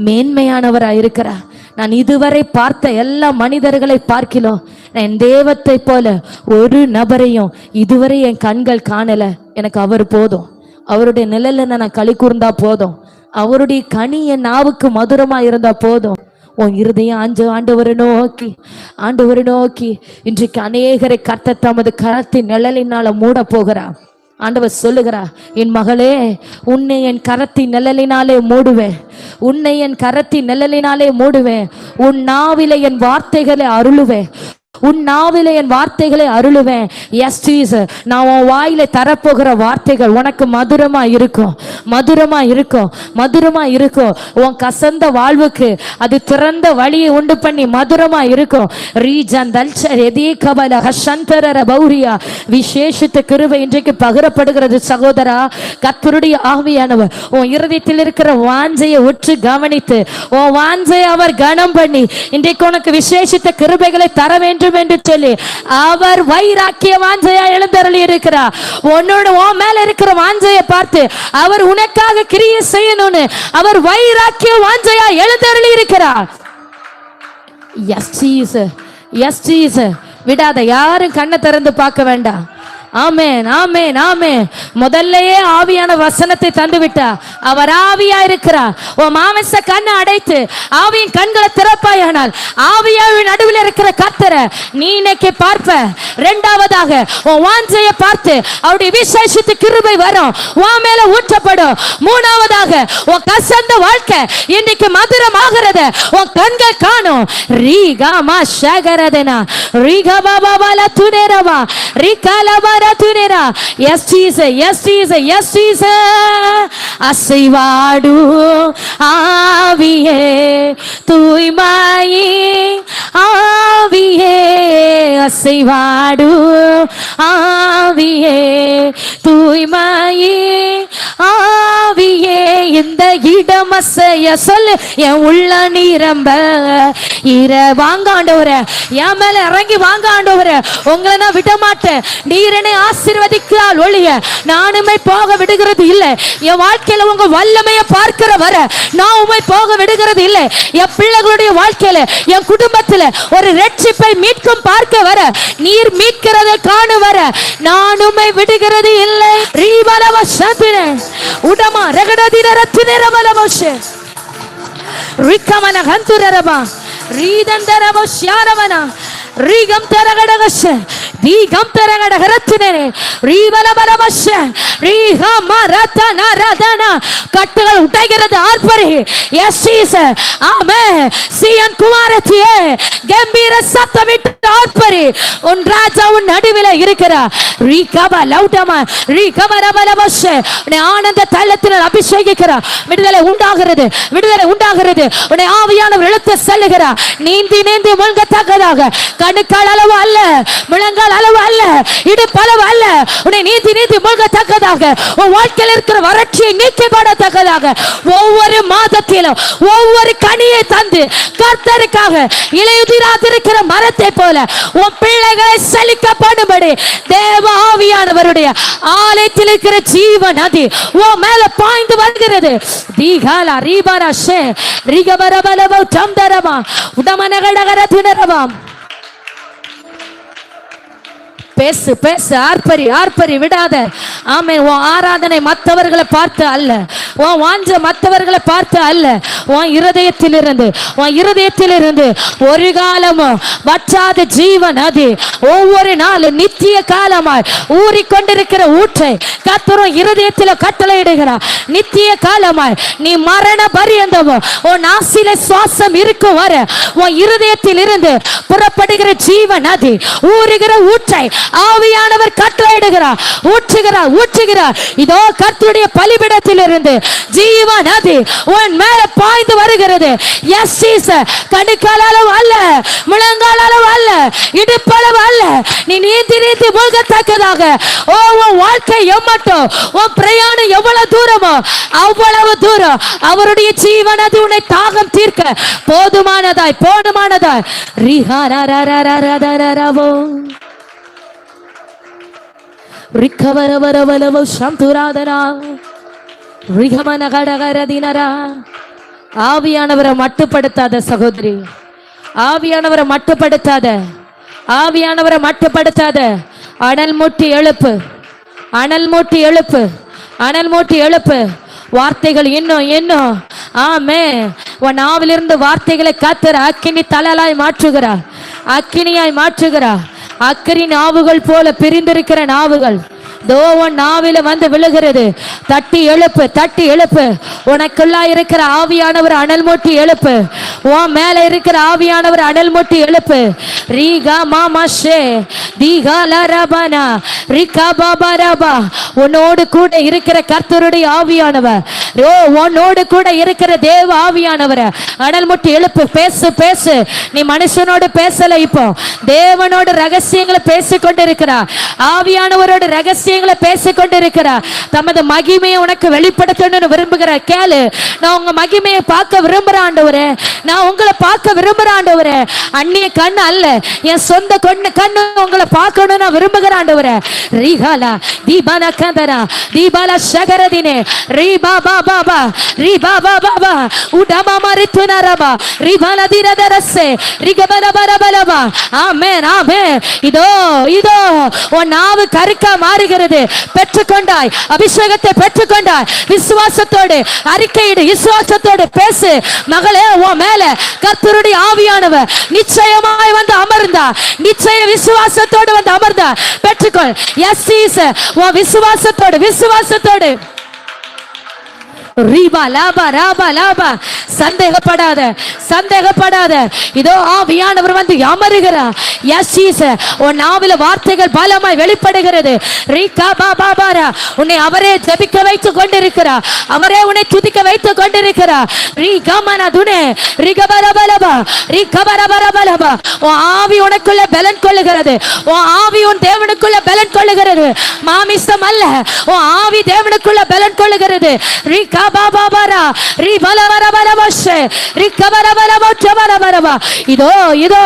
மேன்மையானவராயிருக்கிறார். நான் இதுவரை பார்த்த எல்லா மனிதர்களை பார்க்கிலும் என் தேவத்தை போல ஒரு நபரையும் இதுவரை என் கண்கள் காணல. எனக்கு அவர் போதும், அவருடைய நிழல்ல நான் களி கூர்ந்தா போதும், அவருடைய கனி என் நாவுக்கு மதுரமா இருந்தா போதும். உன் இருதயம் ஆண்டவரை நோக்கி இன்றைக்கு அநேகரை கர்த்தர் தமது கரத்தின் நிழலினால மூட போகிறார். ஆண்டவர் சொல்லுகிறா, என் மகளே, உன்னை என் கரத்தின் நிழலினாலே மூடுவேன், உன்னை என் கரத்தின் நிழலினாலே மூடுவேன், உன் நாவிலே என் வார்த்தைகளை அருளுவேன், உன் நாவிலே என் வார்த்தைகளை அருளுவேன். எஸ் ஜீசஸ், நான் உன் வாயில தரப்போகிற வார்த்தைகள் உனக்கு மதுரமா இருக்கும், மதுரமா இருக்கும், மதுரமா இருக்கும். உன் கசந்த வாழ்வுக்கு அது திறந்த வழியை உண்டு பண்ணி மதுரமா இருக்கும். ரீஜன் தல்சர் எதே கபல ஹஷந்தர பௌரியா. விசேஷித்த கிருபை இன்றைக்கு பகிரப்படுகிறது சகோதரா. கர்த்தருடைய ஆவியானவர் உன் இருதயத்தில் இருக்கிற வாஞ்சையை உற்று கவனித்து உன் வாஞ்சையை அவர் கனம் பண்ணி இன்றைக்கு உனக்கு விசேஷித்த கிருபைகளை தர வேண்டும் என்று சொல்லி அவர் வைராக்கிய வாஞ்சையா எழுந்தருளி இருக்கிறார். உன்னோட உன் மேல இருக்கிற வாஞ்சையை பார்த்து அவர் உனக்காக கிரியை செய்யணும்னு அவர் வைராக்கிய வாஞ்சையா எழுந்தருளி இருக்கிறார். S Jesus, yes Jesus. விடாத, யாரும் கண்ணை திறந்து பார்க்க வேண்டாம். ஆமென் ஆமென் ஆமென். முதல்லயே ஆவியான வசனத்தை தந்து விட்டா. அவர் ஆவியா இருக்கிறார். உன் மாமிச கண்ணை அடைத்து ஆவியின் கண்களை திறப்பாயானால் ஆவியாவின் நடுவில் இருக்கிற கர்த்தரை நீ இன்னைக்கு பார்ப்ப. இரண்டாவதாக உன் வாஞ்சையை பார்த்து அவருடைய விசேஷித்த கிருபை வரும், உன் மேல ஊற்றப்படும். மூணாவதாக உன் கசந்த வாழ்க்கை இன்னைக்கு மதுரமாகிறது, உன் கண்கள் காணும். ரீகாமா ஷகரதனா ரீகா பாபா பாலா துனேரவா ரீகாலபா ரத்துனேரா. Yes Jesus, yes Jesus, yes Jesus. அசைவாடு ஆவியே தூய்மையே ஆவியே, அசைவாடு ஆவியே தூய்மையே ஆவியே இந்த இடம் அசைய சொல்லு, என் உள்ள நீரம்ப இர வாங்க ஆண்டவரே, என் மேல இறங்கி வாங்க ஆண்டவரே. உங்களை நான் விட மாட்டேன். நீர் என்னை ஆசீர்வதிக்கிறாள் ஒழிய நானுமே போக விடுகிறது இல்லை. என் வாழ்க்கையில உங்க வல்லமையை பார்க்கிற வர நான் உண்மை போக விடுகிறது இல்லை. என் பிள்ளைகளுடைய வாழ்க்கையில, என் குடும்பத்துல ஒரு ரட்சிப்பை மீட்கும் பார்க்க வர, நீர் மீட்கிறதை காண வர நான் உண்மை விடுகிறது இல்லை. ரீபலவ சந்திர உடமா ரகடதிர ரத்தினரபலவஷ ரிக்கமன கந்துரரபா ரீதந்தரப ஷாரவனா ரீகம் தரகடகஷ ரீகம் தரகடகரத்தினே ரீபலபலவஷ ரீகமரதன ரதன கட்டுகள் உடைகிறது ஆர்ப்பரி. எஸ் ஜீசஸ் ஆமென். சீயோன் குமாரத்தியே கம்பீர சத்தமிட்டு ஆர்ப்பரி. உன் ராஜா உன் நடுவில் இருக்கிறார். ரீகப லௌடமா ரீகமரபலவஷ உன்னை ஆனந்த தைலத்தினால் அபிஷேகிக்கிறார். விடுதலை உண்டாகிறது, விடுதலை உண்டாகிறது. உன்னை ஆவியானவர் இழுத்து செல்லுகிறார். நீந்தி நீந்தி மூழ்கத்தக்கதாக, கணுக்கால் அளவு அல்ல, முழங்கால் அளவு அல்ல, இடுப்பளவு அல்ல, உன்னை நீந்தி நீந்தி மூழ்கத்தக்கதாக, உன் வாழ்க்கையில் இருக்கிற வறட்சியை நீக்கப்படத்தக்கதாக, ஒவ்வொரு மாதத்திலும் ஒவ்வொரு கனியை தந்து கர்த்தருக்காக இலையுதிராதிருக்கிற மரத்தை போல உன் பிள்ளைகளை செழிக்கப்படும்படி தேவ ஆவியானவருடைய ஆலயத்தில் இருக்கிற ஜீவன் நதி உன் மேல பாய்ந்து வருகிறது. தீகாலா ரீபரஷே ரிகபரபலவ தம்தரமா உடமனகடகரதினரவாம். பேசு பேசு, ஆர்ப்பரி ஆர்ப்பரி, விடாத. ஆமென். உன் ஆராதனை மற்றவர்களை பார்த்து அல்ல, உன் வாஞ்ச மற்றவர்களை பார்த்து அல்ல, உன் இருதயத்திலிருந்து ஒரு காலமும் வற்றாத ஜீவன் அது ஒவ்வொரு நாளும் நித்திய காலமாய் ஊறிக்கொண்டிருக்கிற ஊற்றை கர்த்தரும் இருதயத்தில் கட்டளையிடுகிறார். நித்திய காலமாய் நீ மரண பரியந்தமும் உன் நாசில சுவாசம் இருக்கும் வர உன் இருதயத்தில் இருந்து புறப்படுகிற ஜீவன் அது ஊறுகிற ஊற்றை ஆவியானவர் கட்டளையிடுகிறார். ஊற்றுகிறார் ஊற்றுகிறார். இதோ கர்த்தருடைய பலிபீடத்தில் இருந்து ஜீவ நதி உன் மேல பாய்ந்து வருகிறது. S Jesus. கணுக்கால் அளவு அல்ல, முழங்கால் அளவு அல்ல, இடுப்பளவு அல்ல, நீ நீந்தி நீந்தி மூழ்கத்தக்கதாக உன் வாழ்க்கை எம்மட்டும், உன் பிரயாணம் எவ்வளவு தூரமோ அவ்வளவு தூரம் அவருடைய ஜீவ நதி உன்னை தாகம் தீர்க்க போதுமானதாய் போதுமானதாய். ரிஹாரரரரரரரவோ ரிக்கவரவரவலவோ சந்துராதரா ரிகமனகடகரதினரா. ஆவியானவரை மட்டுப்படுத்தாத சகோதரி, ஆவியானவரை மட்டுப்படுத்தாத, ஆவியானவரை மட்டுப்படுத்தாத. அனல் மூட்டி எழுப்பு, அனல் மூட்டி எழுப்பு, அனல் மூட்டி எழுப்பு. வார்த்தைகள் இன்னும் இன்னும் ஆமே. உன் நாவிலிருந்து வார்த்தைகளை காத்துற அக்கினி தலலாய் மாற்றுகிறார், அக்கினியாய் மாற்றுகிறார். அக்கரி நாவுகள் போல பிரிந்திருக்கிற நாவுகள் தோவன் நாவில வந்து விழுகிறது. தட்டி எழுப்பு, தட்டி எழுப்பு. உனக்குள்ளா இருக்கிற ஆவியானவர் அனல் மூட்டி எழுப்பு. உன் மேல இருக்கிற ஆவியானவர் அனல் மூட்டி எழுப்பு. ரீகா மாமாஷே தீகா லரபனா ரிகா பாபா ரபா. உன்னோடு கூட இருக்கிற கர்த்தருடைய ஆவியானவர், ஓ உன்னோடு கூட இருக்கிற தேவ ஆவியானவர் அனல் மூட்டி எழுப்பு. பேசு பேசு. நீ மனுஷனோடு பேசல, இப்போ தேவனோட ரகசியங்களை பேசிக்கொண்டிருக்கிறார். ஆவியானவரோட ரகசியங்களை பேசிக்கொண்டிருக்கிறார். தமது மகிமையை உனக்கு வெளிப்படுத்தணும்னு விரும்புகிற கேளு. நான் உங்க மகிமையை பார்க்க விரும்புறேன் ஆண்டவரே, நான் உங்களை பார்க்க விரும்புறேன் ஆண்டவரே. அந்நிய கண்ணு அல்ல, என் சொந்த கண்ணு உங்களை பார்க்கணும் நான் விரும்புகிறேன் ஆண்டவரே. ரீகாலா தீபால கந்தரா தீபால சகரதினே ரீபா பாபா பா ரீபா பாபா பா உடமா மரித்துனரபா ரீபால திரதரசே ரிகபல பரபலபா. ஆமென் ஆமென். இதோ இதோ உன் நாவு கருக்கா மாறுகிறது. பெற்றுக்கொண்டாய், அபிஷேகத்தை பெற்றுக்கொண்டாய். விசுவாசத்தோடு அறிக்கையிடு, விசுவாசத்தோடு பேசு. மகளே, உன் மேல கர்த்தருடைய ஆவியானவர் நிச்சயமாய் வந்து அமர்ந்தா, நிச்சய விசுவாசத்தோடு வந்து அமர்ந்தா. பெற்றுக்கொள். S Jesus. உன் விசுவாசத்தோடு, விசுவாசத்தோடு ரீபா லாபா ராபா லாபா. சந்தேகப்படாத, சந்தேகப்படாத. இதோ ஆவியானவர் வந்து அமருகிறார். S Jesus. உன் நாவில வார்த்தைகள் பலமாய் வெளிப்படுகிறது. ரீகா பாபா பாரா. உன்னை அவரே ஜெபிக்க வைத்துக் கொண்டிருக்கிறார். அவரே உன்னை துதிக்க வைத்துக் கொண்டிருக்கிறார். ரீகமன துனே ரிகபரபலபா ரிகபரபரபலபா. உன் ஆவி உனக்குள்ள பலன் கொள்ளுகிறது. உன் ஆவி உன் தேவனுக்குள்ள பலன் கொள்ளுகிறது. மாமிசம் அல்ல, உன் ஆவி தேவனுக்குள்ள பலன் கொள்ளுகிறது. ரீகா பாபா பாரா ரிபலபரபலபஷே ரிகபரபலபஷபரபரபா. இதோ இதோ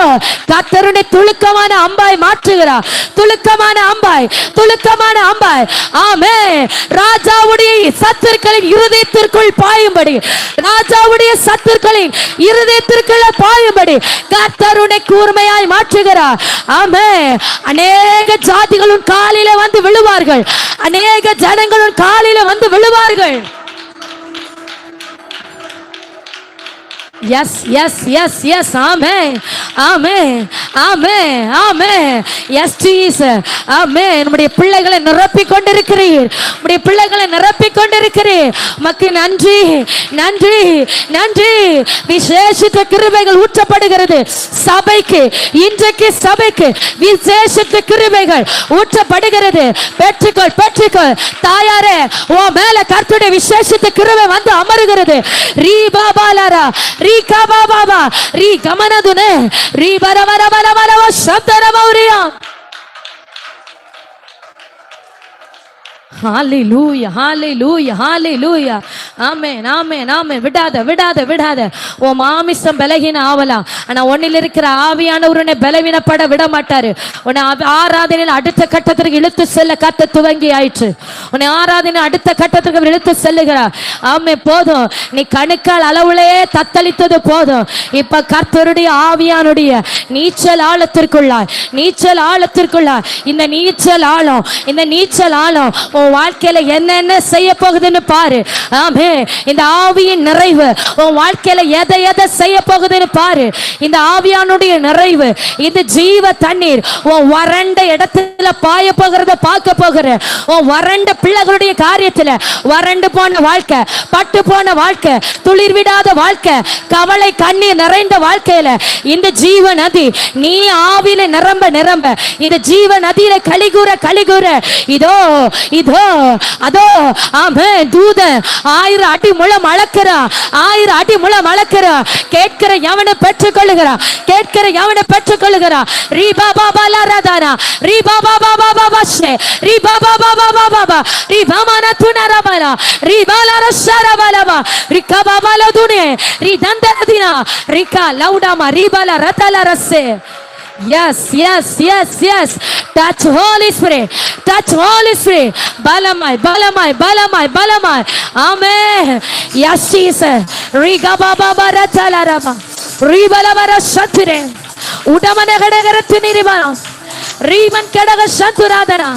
கர்த்தருடைய துளுக்கமான அம்பாய் மாற்றுகிறார். துளுக்கமான அம்பாய், துளுக்கமான அம்பாய். ஆமென். ராஜாவுடைய சத்துருக்களின் இருதயத்திற்குள் பாயும்படி, ராஜாவுடைய சத்துருக்களின் இருதயத்திற்குள்ள பாயும்படி கர்த்தருடைய கூர்மையாய் மாற்றுகிறார். ஆமென். அநேக ஜாதிகளும் காலில வந்து விழுவார்கள். அநேக ஜனங்களும் காலில வந்து விழுவார்கள். Yes, yes, yes, yes. Amen. Amen. Amen. Amen. Yes, Jesus. Amen. நம்முடைய பிள்ளைகளை நிரப்பிக் கொண்டிருக்கிறீர். நம்முடைய பிள்ளைகளை நிரப்பிக் கொண்டிருக்கிறீர். உமக்கு நன்றி, நன்றி, நன்றி. விசேஷித்த கிருபைகள் ஊற்றப்படுகிறது சபைக்கு. இன்றைக்கு சபைக்கு விசேஷித்த கிருபைகள் ஊற்றப்படுகிறது. பெற்றுக்கொள், பெற்றுக்கொள். தாயாரே, உன் மேல கர்த்தருடைய விசேஷித்த கிருபை வந்து அமருகிறது. ரீ பாபாலாரா ரீகா பாபா ரீ கமனதுனே ரீ பரவரவரவரவ சந்தரமௌரியா. ஹalleluya, hallelujah, hallelujah. ஆமென், ஆமென், ஆமென். விடாத, விடாத, விடாத. ஓ மாமிசம் பலகீன ஆவலாம், ஆனா உன்னில் இருக்கிற ஆவியானவர் உன்னை பலவீனப்பட விட மாட்டாரு. உன்னை ஆராதனையில் அடுத்த கட்டத்திற்கு இழுத்து செல்ல கத்த துவங்கி ஆயிற்று. உன்னை ஆராதனை அடுத்த கட்டத்திற்கு இழுத்து செல்லுகிறார். ஆமென். போதும், நீ கணுக்கால் அளவுலே தத்தளித்தது போதும். இப்ப கர்த்தருடைய ஆவியானுடைய நீச்சல் ஆழத்திற்குள்ளாய், நீச்சல் ஆழத்திற்குள்ளாய். இந்த நீச்சல் ஆழம், இந்த நீச்சல் ஆழம் வாழ்க்கையில என்னென்ன செய்ய போகுதுன்னு பாரு. ஆமே. இந்த ஆவியின் நிறைவு உன் வாழ்க்கையில எதை எதை செய்ய போகுதுன்னு பாரு. இந்த ஆவியானுடைய நிறைவு, இந்த ஜீவ தண்ணீர் உன் வறண்ட இடத்துல பாய போகிறத பார்க்க போகிற. உன் வறண்ட பிள்ளைகளுடைய காரியத்துல, வறண்டு போன வாழ்க்கை, பட்டு போன வாழ்க்கை, துளிர் விடாத வாழ்க்கை, கவலை கண்ணீர் நிறைந்த வாழ்க்கையில இந்த ஜீவ நதி நீ ஆவியில நிரம்ப நிரம்ப இந்த ஜீவ நதியில கலிகூற கலிகூற. இதோ இதோ அதோ. ஆமென். தூதன் 1000 அடி முழம் அளக்கிறான், 1000 அடி முழம் அளக்கிறான். கேட்கிற எவனை பெற்றுக் கொள்ளுகிறான், கேட்கிற எவனை பெற்றுக் கொள்ளுகிறான். ரீ பாபா பாலா ராதானா ரீ பாபா பாபா பாபா ஷே ரீ பாபா பாபா பாபா ரீ பாமானா துனரபாலா ரீ பாலா ரஷரபாலா ரீ கபாபாலா துனே ரீ தந்தரதினா ரீ கா லவுடாமா ரீ Bala ரதலா ரஸே. Yes, yes, yes, yes. Touch Holy Spirit, touch Holy Spirit. Balamai, balamai, balamai, balamai. Amen. Yes, Jesus. Riga baba baratala rama. Ribala bara shatire. Udamane kadagara tiniribana. Riman kadaga shanturadana.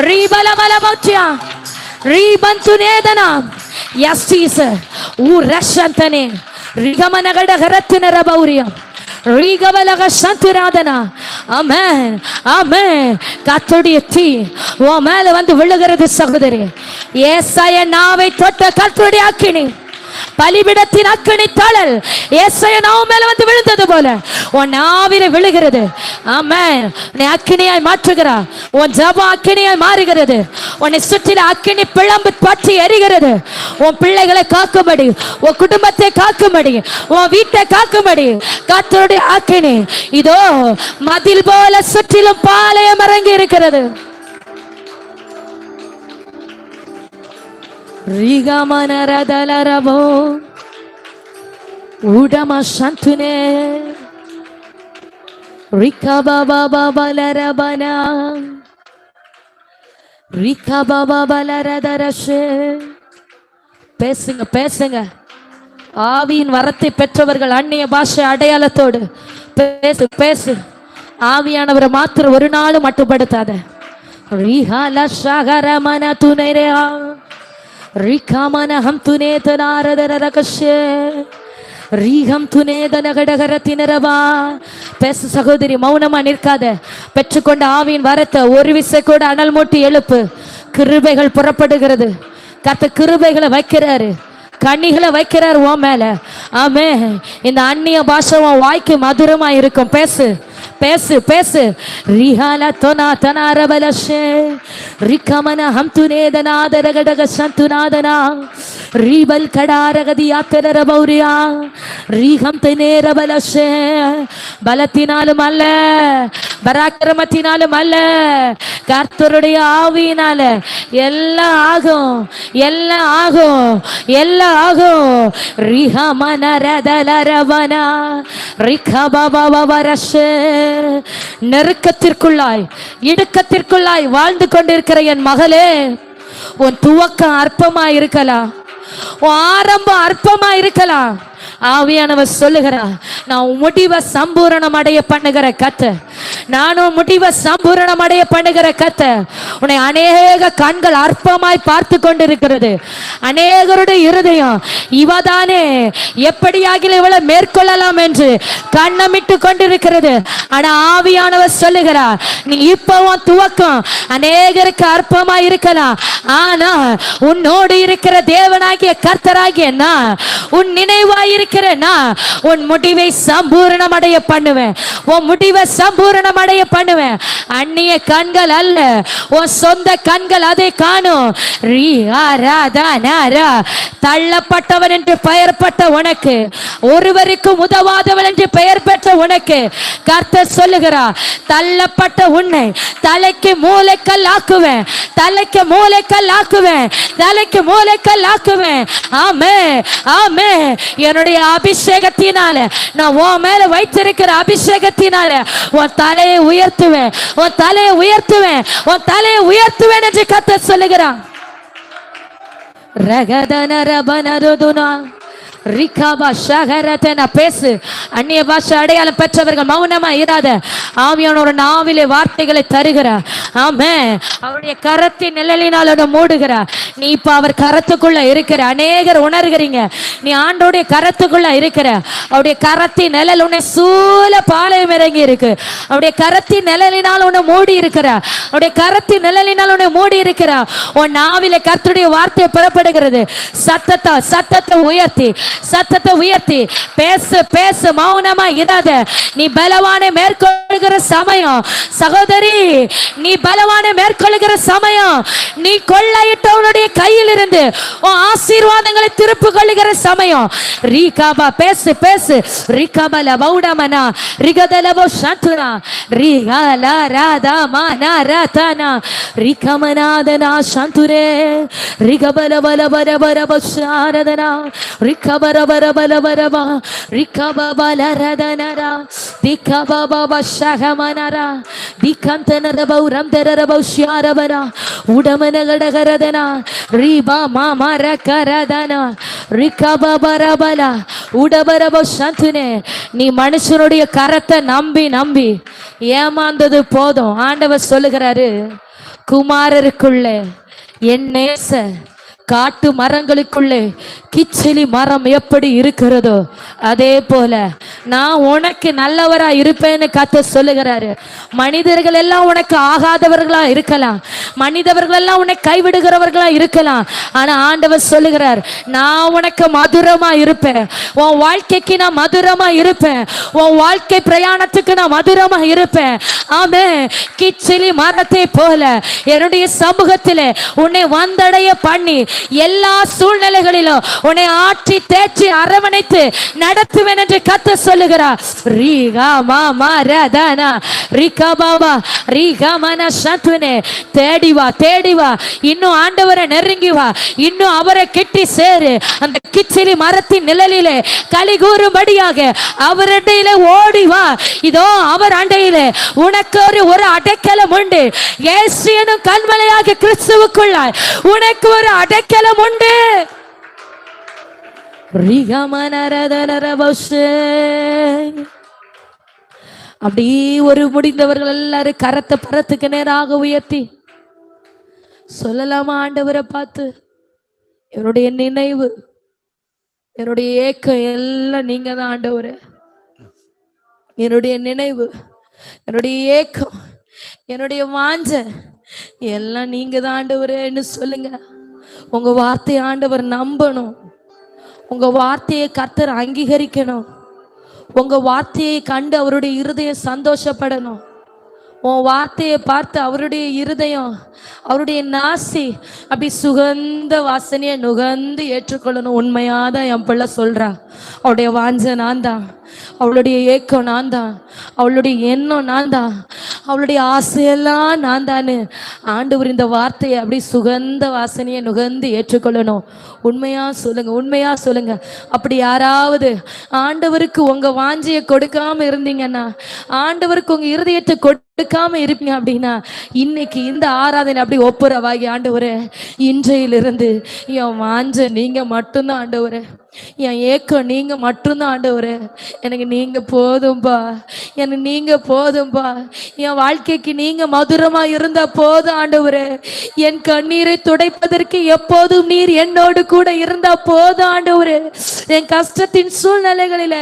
Ribala bala bachya. Ribantunedana. Yes, Jesus. Urashantane. Rigamana kadagara tinirabauriya. ரீகவலக சந்துராதனா. ஆமென், ஆமென். கர்த்தருடைய தீ உன் மேல வந்து விழுகிறது சகோதரி. ஏசாயா நாவை தொட்ட கர்த்தருடைய அக்கினி, பலிபீடத்தின் அக்கினி தழல் ஏசாயா நாவு மேல வந்து விழுந்தது போல உன் நாவில விழுகிறது. ஆமென். உன்னை அக்கினியாய் மாற்றுகிறார். உன் ஜெபம் அக்கினியாய் மாறுகிறது. உன்னை சுற்றில அக்கினி பிளம்பு பற்றி எரிகிறது. உன் பிள்ளைகளை காக்கும்படி, உன் குடும்பத்தை காக்கும்படி, உன் வீட்டை காக்கும்படி கர்த்தருடைய அக்கினி இதோ மதில் போல சுற்றிலும் பாளையம் இறங்கி இருக்கிறது. ரிகமனரதலரபோ உடமா சந்துனே ரிகபபபலரபனா ரிகபபபலரதரஷே. பேசுங்க, பேசுங்க. ஆவியின் வரத்தை பெற்றவர்கள் அந்நிய பாஷை அடையாளத்தோடு பேசு, பேசு. ஆவியானவரை மாத்திரம் ஒரு நாளும் மட்டுப்படுத்தாத. ரிஹால ஷகரமன துனைரா ரிகமன ஹம் துனேதனாரதரகஷே ரீகம் துனேதனகடகரத்தினரவா. பேசு சகோதரி, மௌனமா நிற்காத. பெற்றுக்கொண்ட ஆவியின் வரத்தை ஒரு விசை கூட அனல் மூட்டி எழுப்பு. கிருபைகள் புறப்படுகிறது, கர்த்தர் கிருபைகளை வைக்கிறாரு, கண்ணிகளை வைக்கிறார் உன் மேல. ஆமே. இந்த அந்நிய பாஷை உன் வாய்க்கு மதுரமா இருக்கும். பேசு பேசு பேசு. ரிஹாலா தொனா தனாரபலஷே ரிகமன ஹம்துனேதனாதரகடக சந்துநாதனா ரீபல் கடாரகதி யாத்திர பௌரியா ரீகம் தனேரபலஷே. பலத்தினாலும் அல்ல, பராக்கிரமத்தினாலும் அல்ல, கர்த்தருடைய ஆவியினால எல்லாம் ஆகும், எல்லாம் ஆகும், எல்லாம் ஆகும். ரிஹமனரதலரவனா ரிகபபவரஷே. நெருக்கத்திற்குள்ளாய் இடுக்கத்திற்குள்ளாய் வாழ்ந்து கொண்டிருக்கிற என் மகளே, உன் துவக்கம் அற்பமா இருக்கலாம், உன் ஆரம்பம் அற்பமா இருக்கலாம். ஆவியானவர் சொல்லுகிறார், நான் முடிவை சம்பூரணம் அடைய பண்ணுகிற கர்த்தர், நானும் முடிவை சம்பூரணம் அடைய பண்ணுகிற கர்த்தர். உன்னை அநேக கண்கள் அற்பமாய் பார்த்து கொண்டிருக்கிறது. அநேகருடைய இருதயம் இவதானே எப்படியாகிலும் இவளை மேற்கொள்ளலாம் என்று கண்ணமிட்டு கொண்டிருக்கிறது. ஆனா ஆவியானவர் சொல்லுகிறார், நீ இப்பவும் துவக்கம் அநேகருக்கு அற்பமாய் இருக்கலாம், ஆனா உன்னோடு இருக்கிற தேவனாகிய கர்த்தராகிய நான், உன் நினைவாய் இருக்கிற நான் உன் முடிவை சம்பூரணம் அடைய பண்ணுவேன், உன் முடிவை சம்பூரணம் அடைய பண்ணுவேன். அந்நிய கண்கள் அல்ல, உன் சொந்த கண்கள் அதை காணும். தள்ளப்பட்டவன் என்று பெயர்பட்ட உனக்கு, ஒருவருக்கும் உதவாதவன் என்று பெயர் பெற்ற உனக்கு கர்த்தர் சொல்லுகிறார், தள்ளப்பட்ட உன்னை தலைக்கு மூளைக்கல் ஆக்குவேன், தலைக்கு மூளைக்கல் ஆக்குவேன், தலைக்கு மூளைக்கல் ஆக்குவேன். ஆமே ஆமே. என்னுடைய அபிஷேகத்தினால, நான் உன் மேல வைத்திருக்கிற அபிஷேகத்தினால உன் தலையை உயர்த்துவேன், உன் தலையை உயர்த்துவேன், உன் தலையை உயர்த்துவேன் என்று கர்த்தர் சொல்லுகிறான். ரகதனரபனருதுனா ரிகாபா ஷகரதன. பேசு. அந்நிய பாஷை அடையாளம் பெற்றவர்கள் மௌனமா இராத. ஆவியான ஒரு நாவிலே வார்த்தைகளை தருகிறார். ஆமே. அவருடைய கரத்தின் நிழலினால் மூடுகிறார். நீ இப்ப அவர் கரத்துக்குள்ள இருக்கிற. அநேகர் உணர்கிறீங்க, நீ ஆண்டோடைய கரத்துக்குள்ள இருக்கிற. அவருடைய கரத்தின் நிழல் உன்னை சூழ பாளையம் இறங்கி இருக்கு. அவருடைய கரத்தின் நிழலினால் உன்னை மூடி இருக்கிறார். அவருடைய கரத்தின் நிழலினால் உன்னை மூடி இருக்கிறார். உன் நாவிலே கர்த்தருடைய வார்த்தை புறப்படுகிறது. சத்தத்தை உயர்த்தி, சத்தத்தை உயர்த்தி பேசு பேசு. மௌனமா இராத. நீ பலவானை மேற்கொள்கிற சமயம் சகோதரி, நீ பலவானை மேற்கொள்கிற சமயம். நீ கொள்ளையிட்டவனுடைய கையில் இருந்து உன் ஆசீர்வாதங்களை திருப்பு கொள்ளுகிற சமயம். ரீகாபா பேசு பேசு. ரிகபல பௌடமனா ரிகதலபோ சந்துனா ரிகல ராதமனா ரதனா ரிகமனாதனா சந்துரே ரிகபல பல பர பர பஷாரதனா ரிகபர பர பல பரபா ரிகபபலரதனரா திகபபபஷகமனரா திகந்தனரபௌரம்தரபௌஷ்யாரபரா உடமனகடகரதனா ரிபா மாமரகரதனா ரிகபபரபலா உடபரபோ சந்துனே. நீ மனுஷனுடைய கரத்தை நம்பி நம்பி ஏமாந்தது போதும். ஆண்டவர் சொல்லுகிறாரு, குமாரருக்குள்ளே என் நேச காட்டு மரங்களுக்குள்ளே கிச்சிலி மரம் எப்படி இருக்கிறதோ அதே போல நான் உனக்கு நல்லவரா இருப்பேன்னு கர்த்தர் சொல்லுகிறாரு. மனிதர்கள் எல்லாம் உனக்கு ஆகாதவர்களா இருக்கலாம், மனிதர்கள் எல்லாம் உன்னை கைவிடுகிறவர்களா இருக்கலாம், ஆனா ஆண்டவர் சொல்லுகிறார், நான் உனக்கு மதுரமா இருப்பேன். உன் வாழ்க்கைக்கு நான் மதுரமா இருப்பேன். உன் வாழ்க்கை பிரயாணத்துக்கு நான் மதுரமா இருப்பேன். ஆமே. கிச்சிலி மரத்தை போல என்னுடைய சமூகத்திலே உன்னை வந்தடைய பண்ணி எல்லா சூழ்நிலைகளிலும் உன்னை ஆற்றி தேற்றி அரவணைத்து நடத்துவேன் என்று கர்த்தர் சொல்லுகிறார். ரீகா மாமா ரதனா ரிகா பாபா ரீகா மன சத்துனே. தேடி வா தேடி வா. இன்னும் ஆண்டவரை நெருங்கி வா. இன்னும் அவரை கெட்டி சேரு. அந்த கிச்சிலி மரத்தின் நிழலிலே களி கூறும்படியாக அவர் அண்டையிலே ஓடி வா. இதோ அவர் அண்டையிலே உனக்கு ஒரு அடைக்கலம் உண்டு. இயேசு எனும் கண்மலையாக கிறிஸ்துவுக்குள்ளாய் உனக்கு ஒரு அடைக்கலம் உண்டு. அப்படி ஒரு முடிந்தவர்கள் எல்லாரும் கரத்தை பரத்துக்கு நேராக உயர்த்தி சொல்லலாமா ஆண்டவரை பார்த்து, என்னுடைய நினைவு, என்னுடைய ஏக்கம் எல்லாம் நீங்க தான் ஆண்டவரே. என்னுடைய நினைவு, என்னுடைய ஏக்கம், என்னுடைய வாஞ்ச எல்லாம் நீங்க தான் ஆண்டவரேன்னு சொல்லுங்க. உங்க வார்த்தையை ஆண்டவர் நம்பணும். உங்க வார்த்தையை கர்த்தர் அங்கீகரிக்கணும். உங்க வார்த்தையை கண்டு அவருடைய இருதயம் சந்தோஷப்படணும். உன் வார்த்தையை பார்த்து அவருடைய இருதயம், அவருடைய நாசி அப்படி சுகந்த வாசனையை நுகர்ந்து ஏற்றுக்கொள்ளணும். உண்மையாதான் என் பிள்ளை சொல்றா. அவளுடைய வாஞ்ச நான் தான், அவளுடைய ஏக்கம் நான் தான், அவளுடைய எண்ணம் நான் தான், அவளுடைய ஆசையெல்லாம் நான் தானு ஆண்டவர் இந்த வார்த்தையை அப்படி சுகந்த வாசனையை நுகர்ந்து ஏற்றுக்கொள்ளணும். உண்மையா சொல்லுங்க, உண்மையா சொல்லுங்க. அப்படி யாராவது ஆண்டவருக்கு உங்க வாஞ்சையை கொடுக்காம இருந்தீங்கன்னா, ஆண்டவருக்கு உங்க இருதயத்தை கொடுக்காம இருப்பீங்க அப்படின்னா, இன்னைக்கு இந்த ஆராதனை அப்படி ஒப்புரவாகி, ஆண்டவரே இன்றையிலிருந்து என் வாஞ்ச நீங்க மட்டும்தான் ஆண்டவரே, என் ஏக்கம் நீங்க மட்டும்தான் ஆண்டவரே, எனக்கு நீங்க போதும்பா, எனக்கு நீங்க போதும்பா, என் வாழ்க்கைக்கு நீங்க மதுரமா இருந்தா போதும் ஆண்டவரே, என் கண்ணீரை துடைப்பதற்கு எப்போதும் நீர் என்னோடு கூட இருந்தா போதும் ஆண்டவரே, என் கஷ்டத்தின் சூழ்நிலைகளில,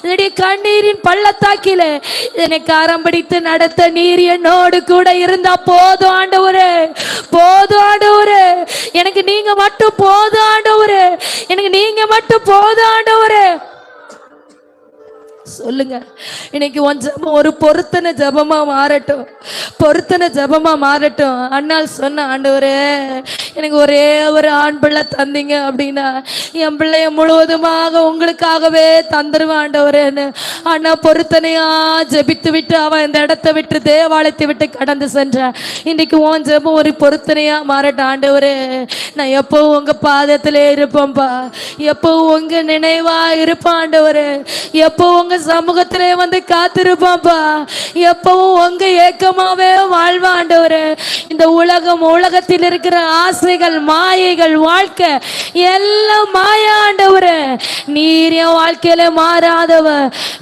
என்னுடைய கண்ணீரின் பள்ளத்தாக்கில என்னை காரம் பிடித்து நடத்த நீர் என்னோடு கூட இருந்தா போதும் ஆண்டவரே, போதும் ஆண்டவரே, எனக்கு நீங்க மட்டும் போதும் ஆண்டவரே, எனக்கு நீங்க மட்டும் போதும் ஆண்டவரே. சொல்லுங்க, இன்னைக்கு உன் ஜபம் ஒரு பொருத்தனை ஜபமா மாறட்டும், பொருத்தனை ஜபமா மாறட்டும். அண்ணால் சொன்ன, ஆண்டவரே எனக்கு ஒரே ஒரு ஆண் பிள்ளை தந்தீங்க அப்படின்னா என் பிள்ளைய முழுவதுமாக உங்களுக்காகவே தந்துருவேன் ஆண்டவரேன்னு அண்ணா பொருத்தனையா ஜபித்து விட்டு அவன் இந்த இடத்தை விட்டு தேவாலயத்தை விட்டு கடந்து சென்றான். இன்னைக்கு உன் ஜபம் ஒரு பொருத்தனையா மாறட்டும். ஆண்டவரே நான் எப்பவும் உங்க பாதத்திலே இருப்பேன்பா, எப்பவும் உங்க நினைவா இருப்பேன் ஆண்டவரே, எப்பவும் உங்க சமூகத்திலே வந்து காத்திருப்பான்பா, எப்பவும் உங்க ஏக்கமாவே வாழ்வான் ஆண்டவரே. இந்த உலகத்தில் இருக்கிற ஆசைகள், மாயைகள், வாழ்க்கை எல்லாம் மாயா ஆண்டவரே. நீர் என் வாழ்க்கையில மாறாதவ,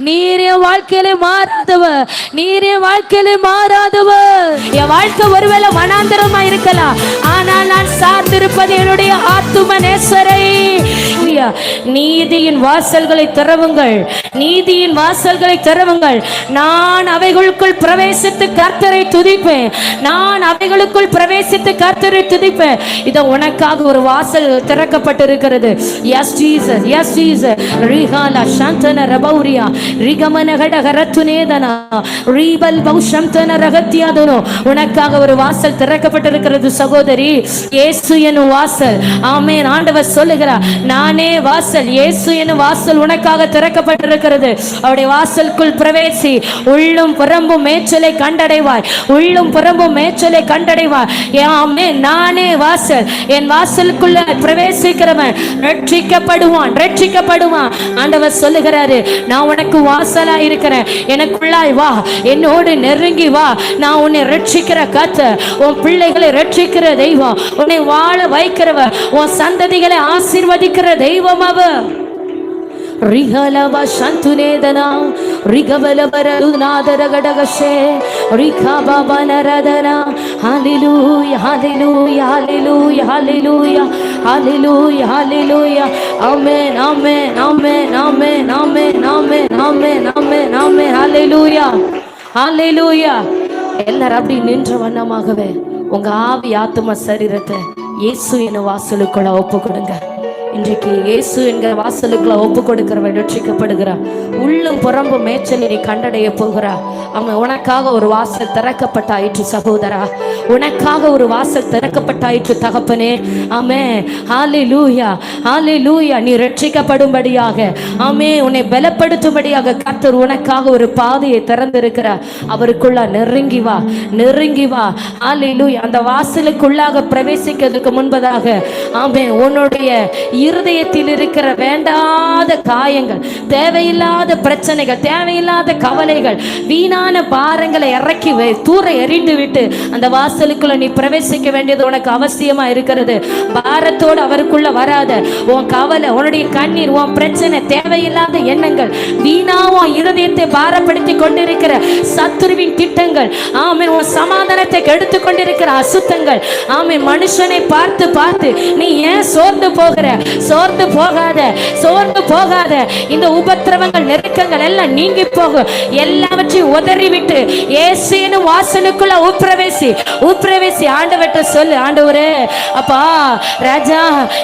நீர் என் வாழ்க்கையில மாறாதவ, நீர் என் வாழ்க்கையில மாறாதவ. என் வாழ்க்கை ஒருவேளை வனாந்தரமா இருக்கலாம், ஆனால் நான் சார்ந்திருப்பது என்னுடைய ஆத்தும நேசரை. நீதியின் வாசல்களை திறவுங்கள், நீதியின் வாசல்களை திறவுங்கள். நான் அவைகளுக்குள் பிரவேசித்து கர்த்தரை துதிப்பேன், நான் அவைகளுக்குள் பிரவேசித்து கர்த்தரை துதிப்பேன். இத உனக்காக ஒரு வாசல் திறக்கப்பட்டிருக்கிறது. Yes Jesus, yes Jesus. ரிஹாலா சாந்தன ரபௌரியா ரிகமன கடகரத்துனேதனா ரீபல் பௌஷம்தன ரகத்தியாதனோ. உனக்காக ஒரு வாசல் திறக்கப்பட்டிருக்கிறது சகோதரி. இயேசு எனும் வாசல். ஆமென். ஆண்டவர் சொல்லுகிறார், நானே வாசல். இயேசு எனும் வாசல் உனக்காக திறக்கப்பட்டிருக்கிறது. அவருடைய வாசலுக்குள் பிரவேசி, உள்ளும் புறம்பும் மேய்ச்சலை கண்டடைவாய், உள்ளும் புறம்பும் மேய்ச்சலை கண்டடைவாய். ஆமென். நானே வாசல். என் வாசலுக்குள்ள பிரவேசிக்கிறவன் ரட்சிக்கப்படுவான், ரட்சிக்கப்படுவான். ஆண்டவர் சொல்லுகிறாரு, நான் உனக்கு வாசலா இருக்கிறேன், எனக்குள்ளாய் வா, என்னோடு நெருங்கி வா. நான் உன்னை ரட்சிக்கிற கர்த்தர், உன் பிள்ளைகளை ரட்சிக்கிற தெய்வம், உன்னை வாழ வைக்கிறவர், உன் சந்ததிகளை ஆசீர்வதிக்கிற தெய்வம் அவர். ரிகலவ சந்துனேதனா ரிகவலவரதுநாதரகடகஷே ரிகபவனரதனா. ஹalleluya hallelujah hallelujah hallelujah hallelujah hallelujah. ஆமென் ஆமென் ஆமென் ஆமென் ஆமென் ஆமென் ஆமென் ஆமென் ஆமென். ஹalleluya hallelujah. எல்லாரும் அப்படி நின்ற வண்ணமாகவே உங்க ஆவி ஆத்தும சரீரத்தை இயேசு எனும் வாசலுக்குள்ள ஒப்பு கொடுங்க. இன்றைக்கு இயேசு என்கிற வாசலுக்குள்ள ஒப்பு கொடுக்கிறவன் ரட்சிக்கப்படுகிறார். உள்ளும் புறம்பு மேய்ச்சலை நீ கண்டடைய போகிறா. அவன் உனக்காக ஒரு வாசல் திறக்கப்பட்டாயிற்று சகோதரா, உனக்காக ஒரு வாசல் திறக்கப்பட்டாயிற்று தகப்பனே. ஆமென். ஹalleluya hallelujah. நீ ரட்சிக்கப்படும்படியாக, ஆமென், உன்னை பலப்படுத்தும்படியாக கர்த்தர் உனக்காக ஒரு பாதையை திறந்திருக்கிறார். அவருக்குள்ள நெருங்கி வா, நெருங்கி வா. ஹalleluya. அந்த வாசலுக்குள்ளாக பிரவேசிக்கிறதுக்கு முன்பதாக, ஆமென், உன்னுடைய இருதயத்தில் இருக்கிற வேண்டாத காயங்கள், தேவையில்லாத பிரச்சனைகள், தேவையில்லாத கவலைகள், வீணான பாரங்களை இறக்கி தூர எறிந்து விட்டு அந்த வாசலுக்குள்ள நீ பிரவேசிக்க வேண்டியது உனக்கு அவசியமா இருக்கிறது. பாரத்தோடு அவருக்குள்ள வராத. உன் கவலை, உன்னுடைய கண்ணீர், உன் பிரச்சனை, தேவையில்லாத எண்ணங்கள், வீணா உன் இருதயத்தை பாரப்படுத்தி கொண்டிருக்கிற சத்துருவின் திட்டங்கள், ஆமென், உன் சமாதானத்தை கெடுத்து கொண்டிருக்கிற அசுத்தங்கள், ஆமென், மனுஷனை பார்த்து பார்த்து நீ ஏன் சோர்ந்து போகிற? சோர்ந்து போகாத, சோர்ந்து போகாத. இந்த உபத்திரவங்கள் நெருக்கங்கள் எல்லாம் நீங்கி போகும். எல்லாவற்றையும் உதறிவிட்டு இயேசுவின் வாசலுக்குள்ள உட்பிரவேசி ஆண்டவர்கிட்ட சொல்லு, ஆண்டவரே அப்பா ராஜா,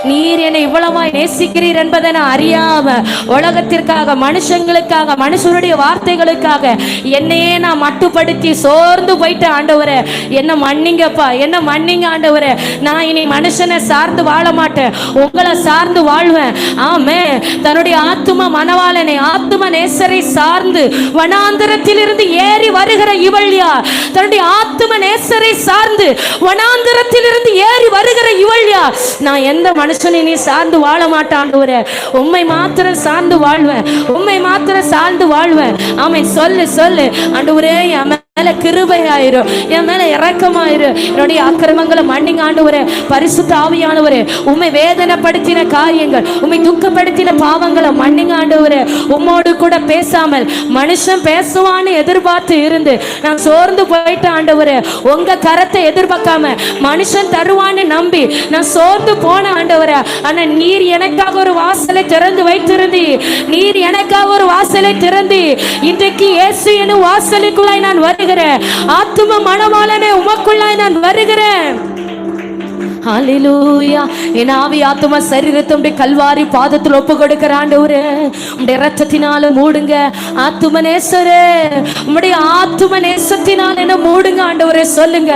நீர் என்னை இவ்வளவாய் நேசிக்கிறீர் என்பதை நான் அறியாம உலகத்திற்காக, மனுஷங்களுக்காக, மனுஷருடைய வார்த்தைகளுக்காக என்னையே நான் மட்டுப்படுத்தி சோர்ந்து போயிட்டேன். ஆண்டவரே என்ன மன்னிங்கப்பா, என்ன மன்னிங்க ஆண்டவரே. நான் இனி மனுஷனை சார்ந்து வாழ மாட்டேன், உங்களை சார்ந்து வாழ்வேன். ஆமே, தன்னுடைய ஆத்தும மனவாளனை, ஆத்தும நேசரை சார்ந்து வனாந்தரத்தில் இருந்து ஏறி வருகிற இவள் யார்? தன்னுடைய ஆத்தும நேசரை சார்ந்து வனாந்தரத்தில் இருந்து ஏறி வருகிற இவள் யார்? நான் எந்த மனுஷனை நீ சார்ந்து வாழ மாட்டேன் ஆண்டவரே, உம்மை மாத்திரம் சார்ந்து வாழ்வேன், உம்மை மாத்திரம் சார்ந்து வாழ்வேன். ஆமென். சொல்லு சொல்லு ஆண்டவரே, மேல கிருபையாயிரும், என் மேல இரக்கமாயிரு, என்னுடைய அக்கிரமங்களை மன்னிங்க ஆண்டவரே. பரிசுத்த ஆவியானவரே, உம்மை வேதனைப்படுத்தின காரியங்கள், உம்மை துக்கப்படுத்தின பாவங்களை மன்னிங்க ஆண்டவரே. உம்மோடு கூட பேசாமல் மனுஷன் பேசுவான்னு எதிர்பார்த்து இருந்து நான் சோர்ந்து போயிட்டேன் ஆண்டவரே. உங்க கரத்தை எதிர்பார்க்காம மனுஷன் தருவான்னு நம்பி நான் சோர்ந்து போன ஆண்டவரே. ஆனா நீர் எனக்காக ஒரு வாசலை திறந்து வைத்திருந்தி, நீர் எனக்காக ஒரு வாசலை திறந்தி இன்றைக்கு இயேசு என்னும் வாசலுக்குள்ளாய் நான் வருகிறேன். ஆத்தும மணவாளனே, உமக்குள்ளாய் நான் வருகிறேன். ஹல்லேலூயா. என் ஆவி ஆத்தும சரீரத்தை கல்வாரி பாதத்தில் ஒப்பு கொடுக்கிற ஆண்டவரே, உம்முடைய இரத்தத்தினால மூடுங்க ஆத்தும நேசரே, உம்முடைய ஆத்தும நேசத்தினால் என்ன மூடுங்க ஆண்டவரே. சொல்லுங்க,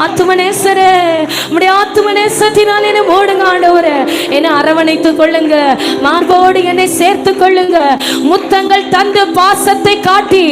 ஆத்தும நேசரே, உம்முடைய ஆத்தும நேசத்தினால் என்ன மூடுங்க ஆண்டவரே. என்னை அரவணைத்துக் கொள்ளுங்க, மார்போடு என்னை சேர்த்துக் கொள்ளுங்க, முத்தங்கள் தந்து பாசத்தை காட்டி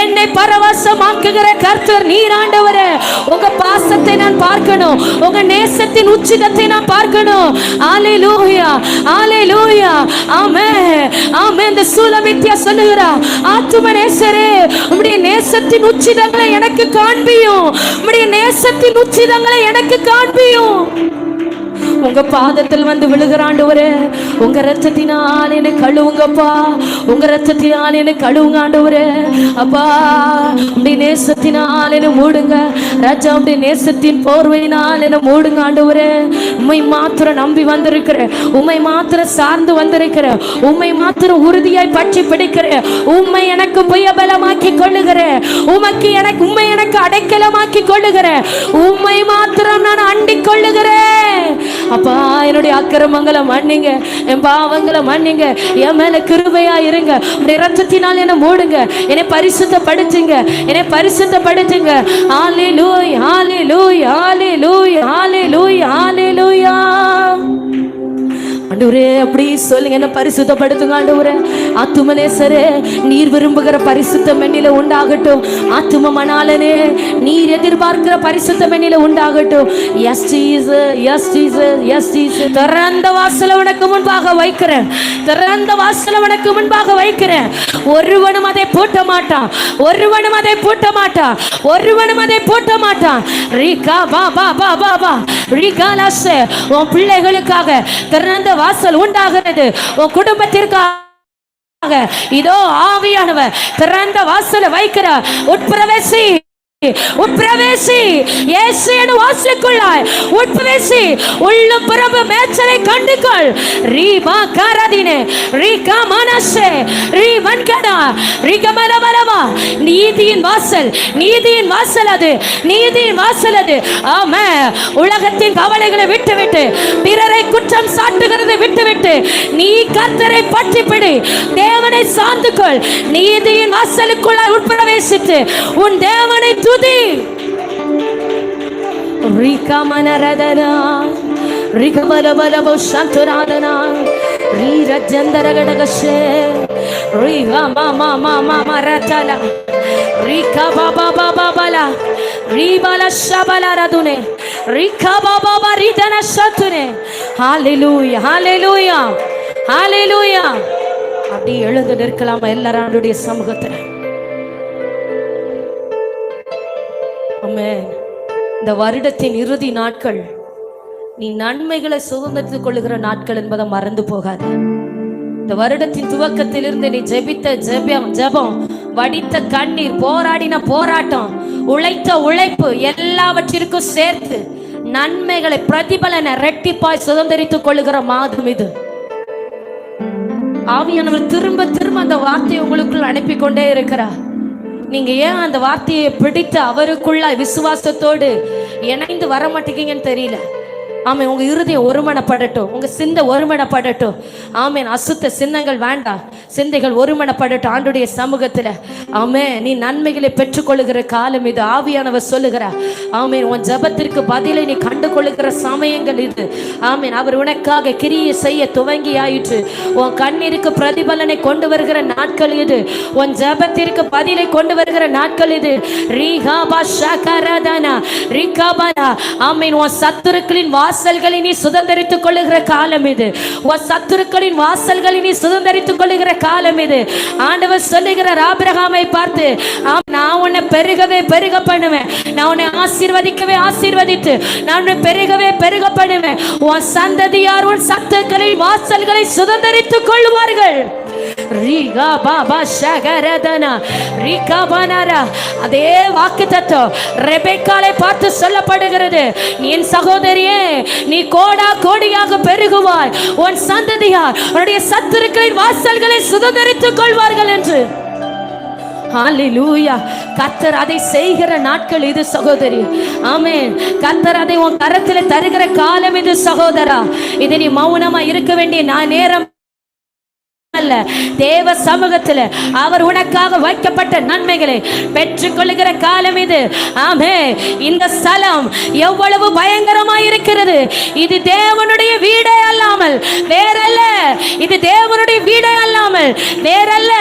என்னை பரவசமாக்குகிற கர்த்தர் நீர் ஆண்டவரே. உங்க பாசத்தை நான் பார்க்கணும், உங்க நேசத்தின் உச்சிதத்தை நான் பார்க்கணும். ஹல்லேலூயா, ஹல்லேலூயா. ஆமென், ஆமென். இந்த சூலமித்யா சொல்லுகிறா, ஆத்தும நேசரே, உம்முடைய நேசத்தின் உச்சிதங்களை எனக்கு காண்பியும், உம்முடைய நேசத்தின் உச்சிதங்களை எனக்கு காண்பியும். உங்க பாதத்தில் வந்து விழுகிறாண்டவரே, உங்க ரத்தத்தினால் என்னை கழுவுங்கப்பா, உங்க ரத்தத்தினால் என்னை கழுவுங்க ஆண்டவரே. அப்பா, உடைய நேசத்தினால் என்னை மூடுங்க ராஜா, உடைய நேசத்தின் போர்வையினால் என்னை மூடுங்க ஆண்டவரே. உம்மை மாத்திரம் நம்பி வந்திருக்கிறேன், உம்மை மாத்திரம் சார்ந்து வந்திருக்கிறேன், உம்மை மாத்திரம் உறுதியாய் பற்றி பிடிக்கிறேன். உம்மை எனக்கு புயபலமாக்கி கொள்ளுகிறேன், உம்மை எனக்கு அடைக்கலமாக்கி கொள்ளுகிறேன், உம்மை மாத்திரம் நான் அண்டிக் கொள்ளுகிறேன். அப்பா, என்னுடைய அக்கிரமங்களை மன்னிங்க, என் பாவங்களை மன்னிங்க, என் மேல கிருபையா இருங்க. உடைய இரத்தத்தினால் என்ன மூடுங்க, என்னை பரிசுத்தப்படுத்துங்க, என்னை பரிசுத்தப்படுத்துங்க. ஹல்லேலூயா, ஹல்லேலூயா, ஹல்லேலூயா, ஹல்லேலூயா, ஹல்லேலூயா. ஆண்டவரே, அப்படி சொல்லுங்க, என்ன பரிசுத்தப்படுத்துங்க ஆண்டவரே. ஆத்தும நேசரே, நீர் விரும்புகிற பரிசுத்தம் என்னில உண்டாகட்டும். ஆத்தும மணாளனே, நீர் எதிர்பார்க்கிற பரிசுத்தம் என்னில உண்டாகட்டும். S Jesus, yes Jesus, yes Jesus. திறந்த வாசலை உனக்கு முன்பாக வைக்கிறேன், திறந்த வாசலை உனக்கு முன்பாக வைக்கிறேன். ஒருவனும் அதை பூட்ட மாட்டான், ஒருவனும் அதை பூட்ட மாட்டான், ஒருவனும் அதை பூட்ட மாட்டான். ரீகா பா பா பா பா பா ரீகாலாசே, உன் பிள்ளைகளுக்காக திறந்த வாசல் உண்டாகிறது, உன் குடும்பத்திற்காக இதோ ஆவியானவர் திறந்த வாசலை வைக்கிறார். உட்பிரவேசி, உட்பிரவேசி, இயேசுவின் வாசலுக்குள்ளாய் உட்பிரவேசி. உள்ளும் புறம்பும் மேய்ச்சலை கண்டுகொள். ரீபா காரதினே, ரீகா மனசே, ரீவன்கடா, ரீகமலமலமா. நீதியின் வாசல், நீதியின் வாசல் அது, நீதியின் வாசல் அது. ஆமென். உலகத்தின் கவலைகளை விட்டுவிட்டு, பிறரை குற்றம் சாட்டுகிறதை விட்டுவிட்டு, நீ கர்த்தரை பற்றி பிடி, தேவனை சார்ந்து கொள். நீதியின் வாசலுக்குள்ளாய் உட்பிரவேசித்து உன் தேவனை துதி. ரீகா மனரதனா, ரிகமலமலமோ சந்துராதனா, ரீரஜந்தரகடகஷே, ரீகா மாமா மாமா மரதலா, ரீகா பாபா பாபா பலா, ரீபல ஷபலரதுனே, ரீகா பாபா பரிதன சத்துனே. ஹல்லேலூயா, ஹல்லேலூயா, ஹல்லேலூயா. அப்படி எழுந்து நிற்கலாமா எல்லாரும் ஆண்டவருடைய சமூகத்தில்? ஆமென். இந்த வருடத்தின் இறுதி நாட்கள் நீ நன்மைகளை சுதந்திரத்துக் கொள்ளுகிற நாட்கள் என்பதை மறந்து போகாது. இந்த வருடத்தின் துவக்கத்திலிருந்து நீ ஜெபித்த ஜெபம், வடித்த கண்ணீர், போராடின போராட்டம், உழைத்த உழைப்பு எல்லாவற்றிற்கும் சேர்த்து நன்மைகளை, பிரதிபலனை ரெட்டிப்பாய் சுதந்திரித்துக் கொள்ளுகிற மாதம் இது. ஆவியானவர் திரும்ப திரும்ப அந்த வார்த்தையை உங்களுக்குள் அனுப்பி கொண்டே இருக்கிறார். நீங்க ஏன் அந்த வார்த்தையை பிடித்து அவருக்குள்ள விசுவாசத்தோடு இணைந்து வர மாட்டேங்கன்னு தெரியல. ஆமே, உங்க இருதயம் ஒருமனப்படட்டும், உங்க சிந்தை ஒருமனப்படட்டும். ஆமேன். அசுத்த சின்னங்கள் வேண்டாம், சிந்தைகள் ஒருமனப்படட்டும் ஆண்டுடைய சமூகத்துல. ஆமே, நீ நன்மைகளை பெற்றுக்கொள்ளுகிற காலம் இது. ஆவியானவர் சொல்லுகிறார், ஆமேன், உன் ஜபத்திற்கு பதிலை நீ கண்டு கொள்ளுகிற சமயங்கள் இது. ஆமேன். அவர் உனக்காக கிரியை செய்ய துவங்கி ஆயிற்று. உன் கண்ணீருக்கு பிரதிபலனை கொண்டு வருகிற நாட்கள் இது. உன் ஜபத்திற்கு பதிலை கொண்டு வருகிற நாட்கள் இது. ஆமேன். உன் சத்துருக்களின் வாசல்களை நீ சுதந்தரித்துக் கொள்ளுகிற காலம் இது. உன் சத்துருக்களின் வாசல்களை நீ சுதந்தரித்துக் கொள்ளுகிற காலம் இது. ஆண்டவர் சொல்லுகிறார் ஆபிரகாமை பார்த்து, நான் உன்னை பெருகவே பெருக பண்ணுவேன், நான் உன்னை ஆசீர்வதிக்கவே ஆசீர்வதித்து நான் உன்னை பெருகவே பெருக பண்ணுவேன். உன் சந்ததியார் உன் சத்துருக்களின் வாசல்களை சுதந்தரித்துக் கொள்வார்கள். அதே வாக்குத்தத்தம் ரெபெக்காளை பார்த்து சொல்லப்படுகிறது, என் சகோதரியே, நீ கோடா கோடியாக பெருகுவாய், உன் சந்ததியார் உன்னுடைய சத்துருக்களின் வாசல்களை சுதந்தரித்துக் கொள்வார்கள் என்று. ஹல்லேலூயா. கர்த்தர் அதை செய்கிற நாட்கள் இது சகோதரி. ஆமென். கர்த்தர் அதை உன் கரத்தில் தருகிற காலம் இது சகோதரா. இது நீ மௌனமா இருக்க வேண்டிய நேரம் அல்ல. தேவ சமூகத்தில் அவர் உனக்காக வைக்கப்பட்ட நன்மைகளை பெற்றுக் கொள்ளுகிற காலம் இது. ஆமே, இந்த ஸ்தலம் எவ்வளவு பயங்கரமாய் இருக்கிறது. இது தேவனுடைய வீடே அல்லாமல் வேறல்ல. இது தேவனுடைய வீடே அல்லாமல் வேறல்ல.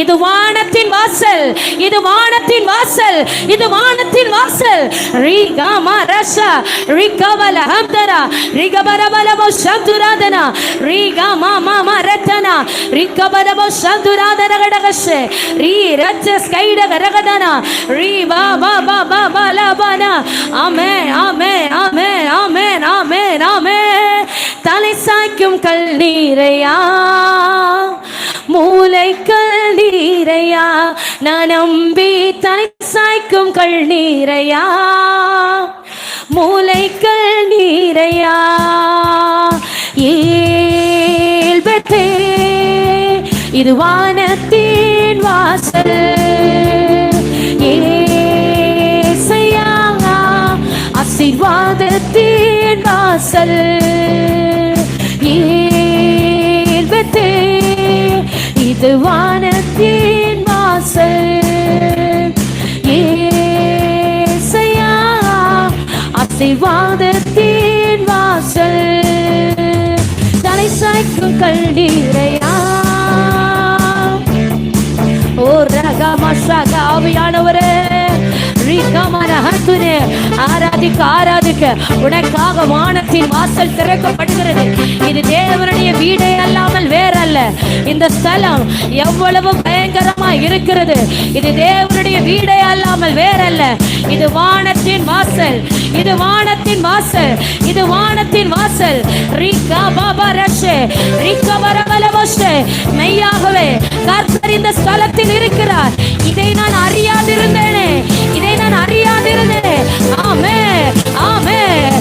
இது வானத்தின் வாசல், இது வானத்தின் வாசல், இது வானத்தின் வாசல். ரீகாமா ரஷா ரிகவல ஹம்தரா ரிகபரபலமோ சந்துராதனா ரீகாமா மாமா ரத்தனா ரிகபரபோ சந்துராதனகடகஷே ரீ ரச்ச ஸ்கைடகரகதனா ரீ பா பா பா பா பலபனா. ஆமென், ஆமென், ஆமென், ஆமென், ஆமென், ஆமென். தலை சாய்க்கும் கல்லீரையா, மூளை கல்லீரையா, நான் நம்பி தலை சாய்க்கும் கல்லீரையா, மூளை கல்லீரையா. ஏல்பத்தே, இது வானத்தின் வாசல். ஏசையா, ஆசீர்வாதத்தின் வாசல். ஏல்பத்தே, இது வானத்தின் வாசல். ஏசையா, ஆசீர்வாதத்தின் வாசல். தலை சாய்க்கும் கல்லீரையா. ஓ ரகமஷக ஆவியானவரே, ஆராதிக்க ஆராதிக்க உனக்காக வானத்தின் வாசல் திறக்கப்படுகிறது. இது தேவனுடைய வீடே அல்லாமல் வேறல்ல. இந்த ஸ்தலம் எவ்வளவு பயங்கரமா இருக்கிறது. இது தேவனுடைய வீடே அல்லாமல் வேறல்ல. இது வானத்தின் வாசல், இது வானத்தின் வாசல், இது வானத்தின் வாசல். மெய்யாகவே கர்த்தர் இந்த ஸ்தலத்தில் இருக்கிறார். இதை நான் அறியாதிருந்தேனே, இதை நான் அறியாதிருந்தேனே. ஆமென், ஆமென்.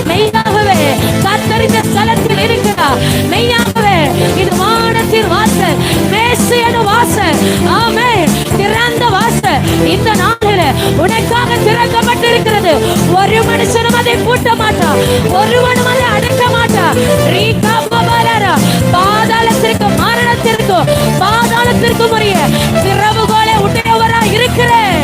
மெய்யாகவே கர்த்தர் இந்த ஸ்தலத்தில் இருக்கிறார். மெய்யாகவே இது வானத்தின் வாசல், மேசியான வாசல். ஆமென். திறந்த வாசல் இந்த நாளில் உனக்காக திறக்கப்பட்டிருக்கிறது. ஒரு மனுஷனும் அதை பூட்ட மாட்டான், ஒருவனும் அதை அடக்க மாட்டான். பாதாளத்திற்கு, மரணத்திற்கும் பாதாளத்திற்கும் உரிய திறவுகோலை உடையவரா இருக்கிறேன்.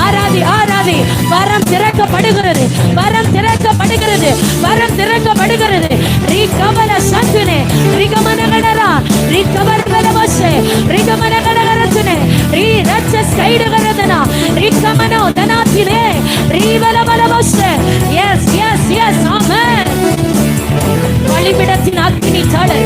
ஆராதி ஆராதி. வரம் திறக்கப்படுகிறது, வரம் திறக்கப்படுகிறது, வரம் திறக்கப்படுகிறது. ரிகமன சந்துனே ரிகமனகடரா ரிகவரவலவசே ரிகமனகடரத்துனே ரி ரச்ச ஸ்கைடகரதனா ரிகமனோ தனாத்திலே ரிவலவலவசே. Yes yes yes. ஆமென். பலிபீடத்தின் அக்கினி சாளல்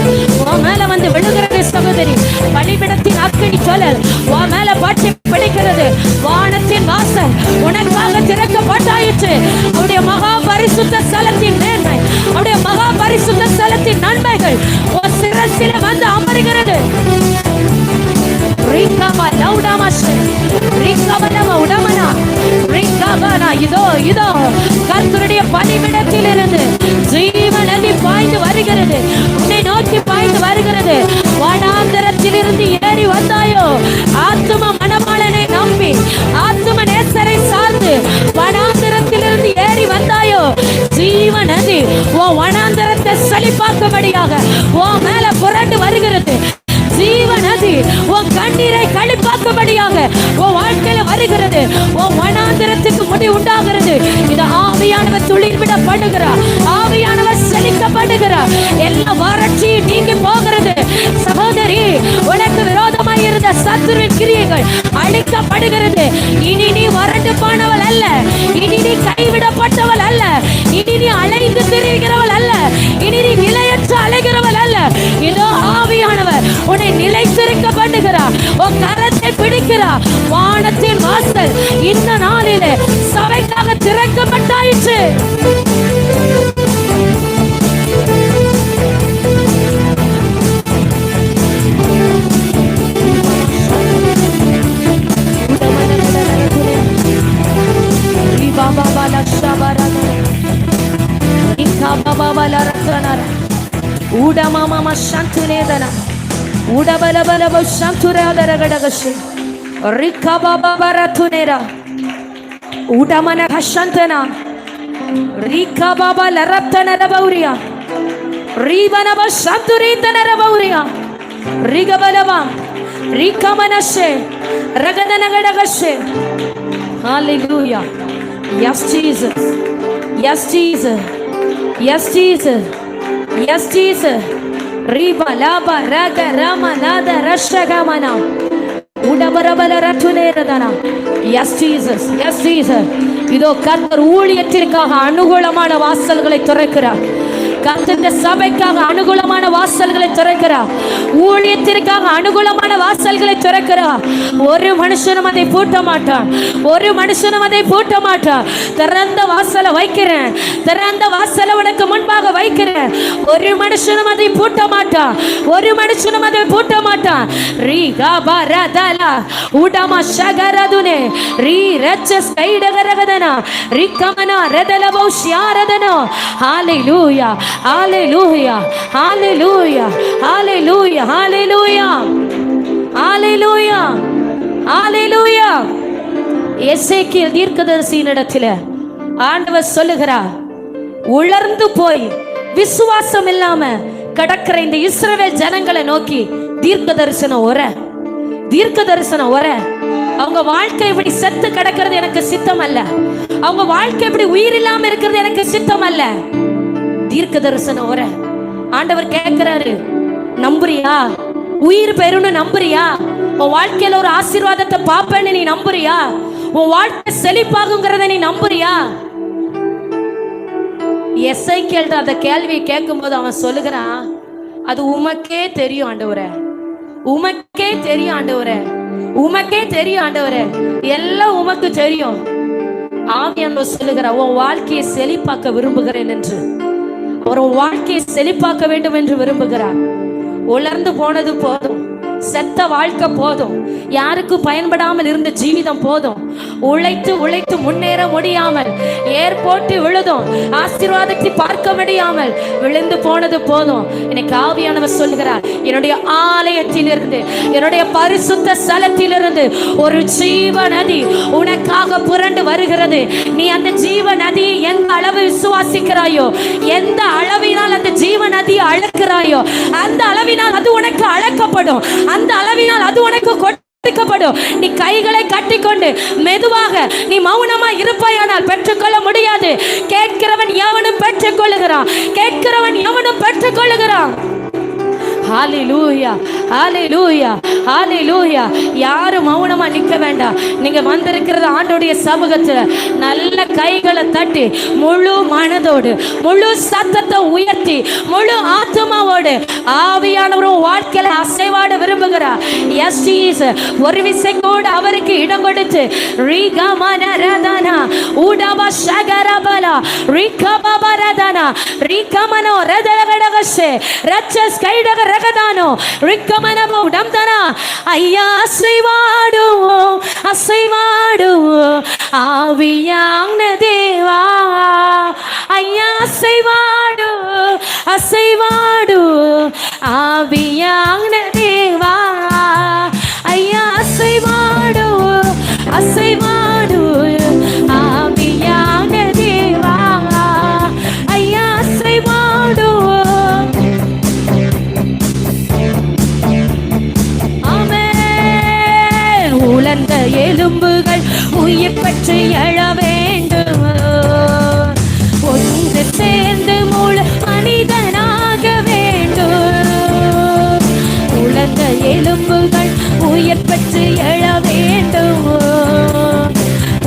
உன் மேல வந்து விழுகிறது சகோதரி. பலிபீடத்தின் அக்கினி சாளல் உன் மேல பாட்டி பிடிக்கிறது. வானத்தின் வாசல் உனக்காக திறக்கப்பட்டாயிற்று. அவருடைய மகா பரிசுத்த ஸ்தலத்தின் நேர்மை, அவருடைய மகா பரிசுத்த ஸ்தலத்தின் நன்மைகள் உன் சிரசில வந்து அமருகிறது. ரிகமா லௌடாமஷே ரிகவலம உடமனா ரிகவ இதோ இதோ கர்த்தருடைய பலிபீடத்திலிருந்து ஜீவ நதி பாய்ந்து வருகிறது, உன்னை நோக்கி பாய்ந்து வருகிறது. வனாந்தரத்திலிருந்து ஏறி வந்தாயோ, ஆத்தும மணவாளனை நம்பி ஆத்தும நேசரை சார்ந்து வனாந்தரத்திலிருந்து ஏறி வந்தாயோ, ஜீவ நதி உன் வனாந்தரத்தை செழிப்பாக்கும்படியாக உன் மேல புரண்டு வருகிறது. ஜீவ நதி உன் கண்ணீரை கழிப்பாக்கும்படியாக உன் வாழ்க்கையில வருகிறது. உன் வனாந்தரத்துக்கு முடிவு உண்டாகிறது. இது ஆவியானவர் துளிர்விடப்படுகிறார், ஆவியானவர் செழிக்கப்படுகிறார். எல்லா வறட்சியும் நீங்கி போகிறது. சகோதரி, உனக்கு விரோதமாய் இருந்த சத்துருவின் கிரியைகள் அழிக்கப்படுகிறது. இனி நீ வறண்டு போனவள் அல்ல, இனி நீ கைவிடப்பட்டவள் அல்ல, இனி நீ அலைந்து திரிகிறவள் அல்ல, இனி நீ நிலையற்ற அலைகிறவள் அல்ல. இதோ ஆவியானவர் உன்னை நிலைத்திருக்க பண்ணுகிறார், உன் கரத்தை பிடிக்கிறார். வானத்தின் வாசல் இந்த நாளிலே சபைக்காக திறக்கப்பட்டாயிற்று. Hallelujah. Yes, Jesus. Yes, Jesus. Yes, Jesus. Yes, Jesus. Riba laba raga rama nada rashagamana. Udabarabala ratuneradana. Yes, Jesus. Yes, Jesus. இதோ கர்த்தர் ஊழியத்திற்காக அனுகூலமான வாசல்களை திறக்கிறார். கர்த்தருடைய சபைக்காக அனுகூலமான வாசல்களை திறக்கிறார். ஊழியத்திற்காக அனுகூலமான வாசல்களை திறக்கிறார். ஒரு மனுஷனும் அதை பூட்ட மாட்டான், ஒரு மனுஷனும் அதை பூட்ட மாட்டான். திறந்த வாசலை வைக்கிறேன், திறந்த வாசலை உனக்கு முன்பாக வைக்கிறேன். ஒரு மனுஷனும் அதை பூட்ட மாட்டான், ஒரு மனுஷனும் அதை பூட்ட மாட்டான். ரீ காபரதலா உடமா ஷகரதுனே ரீ ரச்சஸ் கைடகரகதனா ரீ கமனா ரதலபோ ஷியாரதனோ. ஹalleluya, hallelujah, hallelujah, hallelujah, hallelujah, hallelujah, hallelujah. எசேக்கியேல் தீர்க்கதரிசியினிடத்தில் ஆண்டவர் சொல்லுகிறார், உலர்ந்து போய் விசுவாசம் இல்லாம கடக்கிற இந்த இஸ்ரவேல் ஜனங்களை நோக்கி தீர்க்க தரிசனம் வர. அவங்க வாழ்க்கை இப்படி செத்து கிடக்கிறது எனக்கு சித்தம் அல்ல, அவங்க வாழ்க்கை இப்படி உயிர் இல்லாம இருக்கிறது எனக்கு சித்தம் அல்ல. தீர்க்க தரிசனம் வர ஆண்டவர் கேட்கிறாரு, நம்புறியா? உயிர் பெறும்னு நம்புறியா? உன் வாழ்க்கையில ஒரு ஆசீர்வாதத்தை பாப்பேன்னு நீ நம்புறியா? உன் வாழ்க்கை செழிப்பாகுங்கிறத நீ நம்புறியா? எசேக்கியேல் அந்த கேள்வியை கேட்கும் போது அவன் சொல்லுகிறான், அது உமக்கே தெரியும் ஆண்டவரே, உமக்கே தெரியும் ஆண்டவரே, உமக்கே தெரியும் ஆண்டவரே, எல்லாம் உமக்கு தெரியும். ஆவியானவர் சொல்லுகிறார், உன் வாழ்க்கையை செழிப்பாக்க விரும்புகிறேன் என்று. ஒரு வாழ்க்கையை செழிப்பாக்க வேண்டும் என்று விரும்புகிறார். உலர்ந்து போனது போதும், செத்த வாழ்க்கை போதும், யாருக்கு பயன்படாமல் இருந்த ஜீவிதம் போதும், உழைத்து உழைத்து முன்னேற முடியாமல் ஏர்போர்ட் விழுதும் ஆசீர்வாதத்தை பார்க்க முடியாமல் விழுந்து போனது போதும். எனக்கு ஆவியானவர் சொல்கிறார், என்னுடைய ஆலயத்திலிருந்து, என்னுடைய பரிசுத்த ஸ்தலத்திலிருந்து ஒரு ஜீவ நதி உனக்காக புரண்டு வருகிறது. நீ அந்த ஜீவ நதியை எந்த அளவு விசுவாசிக்கிறாயோ, எந்த அளவினால் அந்த ஜீவ நதியை அழைக்கிறாயோ, அந்த அளவினால் அது உனக்கு அழைக்கப்படும், அந்த அளவினால் அது உனக்கு கொடுக்கப்படும். நீ கைகளை கட்டிக்கொண்டு மெதுவாக நீ மௌனமா இருப்பாயானால் பெற்றுக்கொள்ள முடியாது. கேட்கிறவன் எவனும் பெற்றுக்கொள்ளுகிறான், கேட்கிறவன் எவனும் பெற்றுக்கொள்ளுகிறான். ஹalleluya, ஹalleluya, ஹalleluya. யாரும் மௌனமா நிக்க வேண்டாம். நீங்க வந்திருக்கிறது ஆண்டவருடைய சமூகத்துல நல்ல கைகளை தட்டி முழு மனதோடு முழு சத்தத்தை உயர்த்தி முழு ஆத்துமாவோடு ஆவியானவர் வாழ்க்கையில அசைவாட விரும்புகிறார். S Jesus. ஒரு விசையோடு அவருக்கு இடம் கொடுத்து ரீகமனரதனா உடப ஷகரபலா ரீகபபரதனா ரீகமனோ ரதலகடக ரகசே ரச்சஸ் கைடக ரகதானோ ரிக்கமனமோ டம்தனா ஐயா அசைவாடுவோம் அசைவாடுவோம் ஆவியான தேவா ஐயா அசைவாடு அசைவாடு ஆவியான தேவா ஐயா அசைவாடு அசைவாடு ஆவியான தேவா ஐயா அசைவாடு ஆமென். உலர்ந்த எலும்புகள் உயிர் பெற்று எழ வேண்டும், ஒன்று சேர்ந்து முழு மனிதனாக வேண்டும். உலர்ந்த எலும்புகள் உயிர் பெற்று எழ வேண்டும்,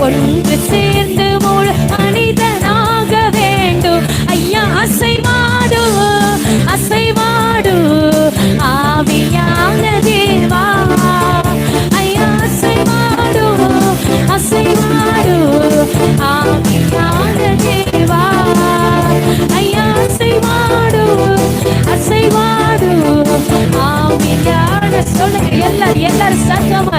ஒன்று சேர்ந்து முழு மனிதனாக வேண்டும். ஐயா அசைவாடு அசைவாடு ஆவியான தேவா ஐயா அசைவாடு அசைவாடு ஆவியான தேவா ஐயா அசைவாடு அசைவாடு ஆவியான சொல்லுங்க எல்லாரும் சத்தமா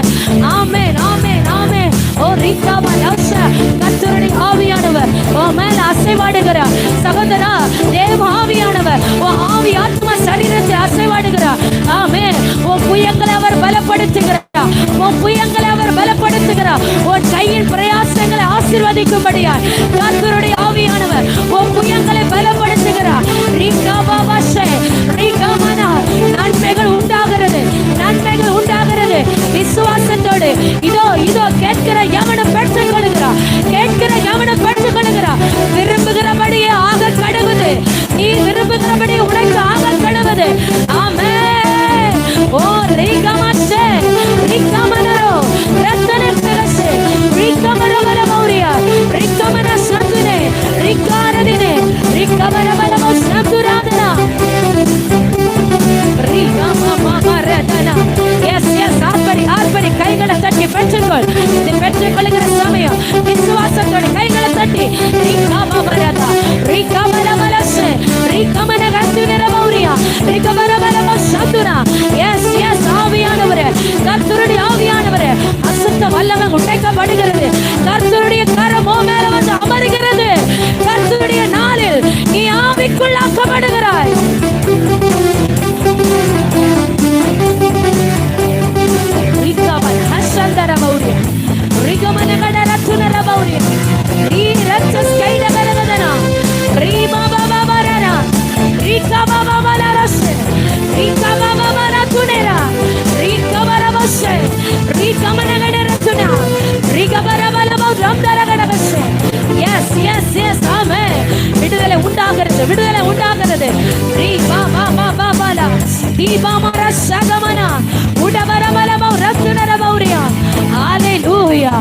ஆமென் ஆமென் ஆமென். ஓ ரிகாமா லக்ஷா கர்த்தருடைய ஆவியானவர் ஓ மேல அசைவாடுகிறார். சகோதரா தேவ ஆவியானவர் ஓ ஆவி ஆத்மா சரீரத்தை அசைவாடுகிறார். ஆமென். ஓ புயங்களை அவர் பலப்படுத்துகிறார், ஓ புயங்களை அவர் பலப்படுத்துகிறார். ஓ கையின் பிரயாசங்களை ஆசீர்வதிக்கும்படியா கர்த்தருடைய ஆவியானவர் ஓ புயங்களை பலப்படுத்துகிறார். நன்மைகள் உண்டாகிறது, நன்மைகள் உண்டாகிறது விசுவாசத்தோடு. இதோ இதோ கேட்கிற எவனும் பெற்றுக் கொள்கிறார், கேட்கிற எவனும் பெற்றுக் கொள்கிறார். விரும்புகிறபடியே ஆக கடவுது, நீ விரும்புகிறபடியே உனக்கு ஆக கடவுது. ஆமென். ஓ ரீகமாஷே ரீகமனரோ ரத்தன பிரசே ரீகமனவர மௌரியா ரீகமன சந்துனே ரீகாரதினே ரீகமனவர சந்துராதனா ரீகமமரதனா. எஸ் எஸ் ஆர்ப்பரி கைகளை தட்டி பெற்றுக்கொள். இது பெற்றுக்கொள்கிற சமயம் விசுவாசத்தோட கைகளை தட்டி ரீகமமரதா ரீகமனவலசே ரீகமனகந்துனர மௌரியா ரீகமனவர சந்துனா. எஸ் எஸ் ஆவியானவரே கர்த்தருடைய ஆவியானவரே அசுத்த வல்லமை உடைக்கப்படுகிறது. கர்த்தருடைய கரம் உன் மேல வந்து அமருகிறது. கர்த்தருடைய நாளில் நீ ஆவிக்குள்ளாக்கப்படுகிறாய். ரிகமன ஹசந்தர மௌரியா ரிகமன கடரத்துனர மௌரியா ரீ ரச்சஸ் கைடகரவதனா ரீமாபாபாரனா ரிகமாபாபாலரஸ் ரிகமாபாபாரத்துனரா ரிகமரவஸ் ரிகமன கடரத்துனா ரிகமரவலமௌ ரம்தரகடவஸ். Yes yes yes amen. விடுதலை உண்டாகிறது, விடுதலை உண்டாகிறது. ரீபாபாபாபாலா தீபாமர சகமனா உடவரவலமௌ ரத்துனர மௌரியா. ஹalleluya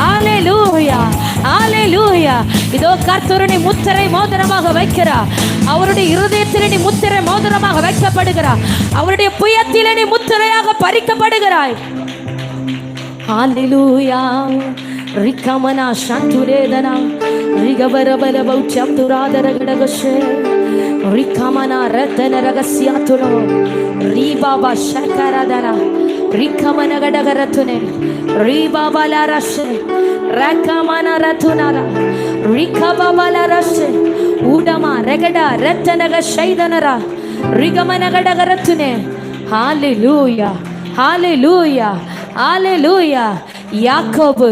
ஹalleluya ஹalleluya. இதோ கர்த்தருடைய முத்திரை மோதிரமாக வைக்கிறார். அவருடைய இருதயத்திலே நீ முத்திரை மோதிரமாக வைக்கப்படுகிறார். அவருடைய புயத்திலே நீ முத்திரையாக பறிக்கப்படுகிறாய். ஹalleluya. ரிகமனா சந்துரேதனா ரிகபரபல பௌச்சந்துராதர கடகஷே ரிகமனா ரத்தன ரகஸ்யாத்துனோ ரிபாபா ஷக்கரதனா ரிகமன கடகரத்துனே ரிபாபலா ரஷே ரகமன ரத்துனரா ரிகபாபலா ரஷே உடமா ரகடா ரத்தனக ஷைதனரா ரிகமன கடகரத்துனே. ஹalleluya ஹalleluya ஹalleluya. யாக்கோபு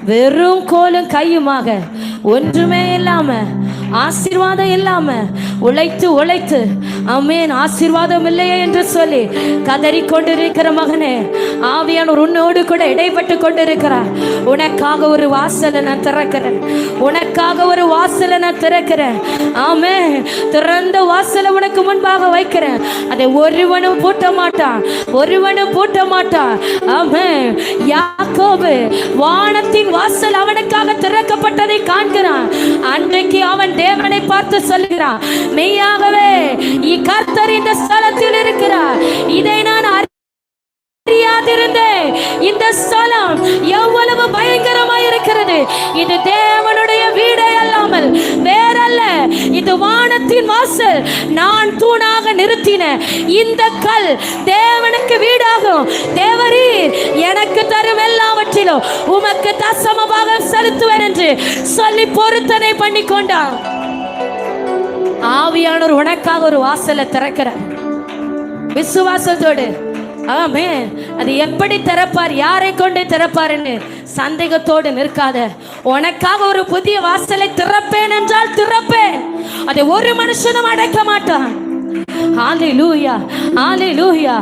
வெறும் கோலும் கையுமாக ஒன்றுமே இல்லாம ஆசீர்வாதம் இல்லாம உழைத்து உழைத்து ஆமென் ஆசீர்வாதம் இல்லையே என்று சொல்லி கதறி கொண்டிருக்கிற மகனே, ஆவியானவர் உன்னோடு கூட இடைப்பட்டு கொண்டிருக்கிறார். உனக்காக ஒரு வாசலை நான் திறக்கிறேன், உனக்காக ஒரு வாசலை நான் திறக்கிறேன். ஆமென். திறந்த வாசலை உனக்கு முன்பாக வைக்கிறேன். அதை ஒருவனும் பூட்ட மாட்டான், ஒருவனும் பூட்ட மாட்டான். ஆமென். யாக்கோபு வானத்தின் வாசல் அவனுக்காக திறக்கப்பட்டதை காண்கிறான். அன்றைக்கு அவன் தேவனை பார்த்து சொல்லுகிறான், மெய்யாகவே கர்த்தர் இந்த ஸ்தலத்தில் இருக்கிறார். இதை நான் அறியாதிருந்தேன். இந்த ஸ்தலம் எவ்வளவு பயங்கரமாய் இருக்கிறது. இது தேவனுடைய வீடே அல்லாமல் வேறல்ல. இது வானத்தின் வாசல். நான் தூணாக கட்டின இந்த கல் தேவனுக்கு வீடாகும். தேவரீர் எனக்கு தரும் எல்லாவற்றிலும் உமக்கு தசமமாக செலுத்துவேன் என்று சொல்லி பொருத்தனை பண்ணி கொண்டான். ஆவியானவர் உனக்காக ஒரு வாசலை திறக்கிறார் விசுவாசத்தோடு. ஆமென். அது எப்படி திறப்பார், யாரை கொண்டு திறப்பார்னு சந்தேகத்தோடு நிற்காத. உனக்காக ஒரு புதிய வாசலை திறப்பேன் என்றால் திறப்பேன். அதை ஒரு மனுஷனும் அடைக்க மாட்டான். ஹalleluya, ஹalleluya.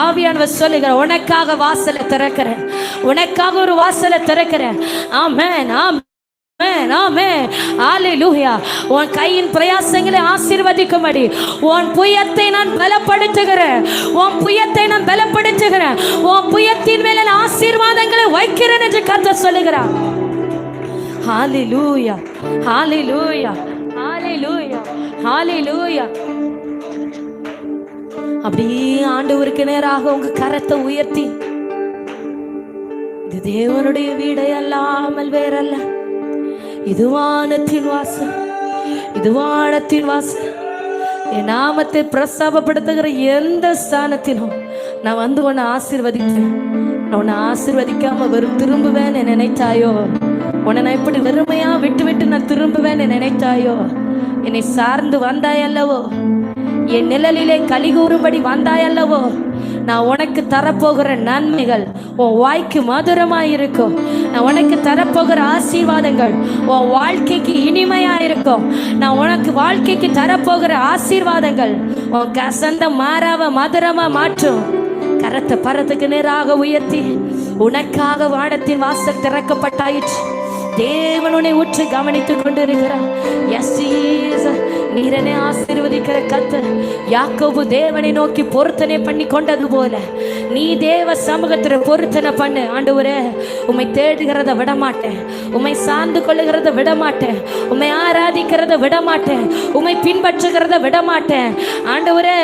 ஆவியானவர் சொல்லுகிறார், உனக்காக வாசலை திறக்கிறேன், உனக்காக ஒரு வாசலை திறக்கிறேன். ஆமென், ஆமென், ஆமென், ஹalleluya. உன் கையின் பிரயாசங்களை ஆசீர்வதிக்கும்படி உன் புயத்தை நான் பலப்படுத்துகிறேன், உன் புயத்தை நான் பலப்படுத்துகிறேன், உன் புயத்தின் மேல ஆசீர்வாதங்களை வைக்கிறேன் என்று கர்த்தர் சொல்லுகிறார். ஹalleluya, ஹalleluya, ஹalleluya, ஹalleluya. அப்படியே ஆண்டவருக்கு நேராக உங்க கரத்தை உயர்த்தி, இது தேவனுடைய வீடை அல்லாமல் வேறல்ல, இது வானத்தின் வாசல், இது வானத்தின் வாசல். என் நாமத்தை பிரஸ்தாபப்படுத்துகிற எந்த ஸ்தானத்திலும் நான் வந்து உன்னை ஆசீர்வதிப்பேன். நான் உன்னை ஆசீர்வதிக்காம வெறும் திரும்புவேன் நினைத்தாயோ, உன்னை நான் இப்படி வெறுமையா விட்டு விட்டு நான் திரும்புவேன் நினைத்தாயோ, என்னை சார்ந்து வந்தாயல்லவோ, என் நிழலிலே கலிகூறும்படி வந்தாயல்லவோ, நான் உனக்கு தரப்போகிற நன்மைகள் உன் வாய்க்கு மதுரமாயிருக்கும். நான் உனக்கு தரப்போகிற ஆசீர்வாதங்கள் உன் வாழ்க்கைக்கு இனிமையா இருக்கும். நான் உனக்கு வாழ்க்கைக்கு தரப்போகிற ஆசீர்வாதங்கள் உன் கசந்த மாறாவ மதுரமா மாற்றும். கரத்தை பரத்துக்கு நேராக உயர்த்தி, உனக்காக வானத்தின் வாசல் திறக்கப்பட்டாயிற்று. தேவன் உன்னை உற்று கவனித்துக் கொண்டிருக்கிறார். எஸ் ஜீசஸ், நீரனை ஆசீர்வதிக்கிற கர்த்தர். யாக்கோபு தேவனை நோக்கி பொருத்தனை பண்ணி கொண்டது போல நீ தேவ சமூகத்தில் பொருத்தனை பண்ணு. ஆண்டவரே, உம்மை தேடுகிறத விடமாட்டேன், உம்மை சார்ந்து கொள்ளுகிறத விடமாட்டேன், உம்மை ஆராதிக்கிறத விடமாட்டேன், உம்மை பின்பற்றுகிறத விடமாட்டேன். ஆண்டவரே,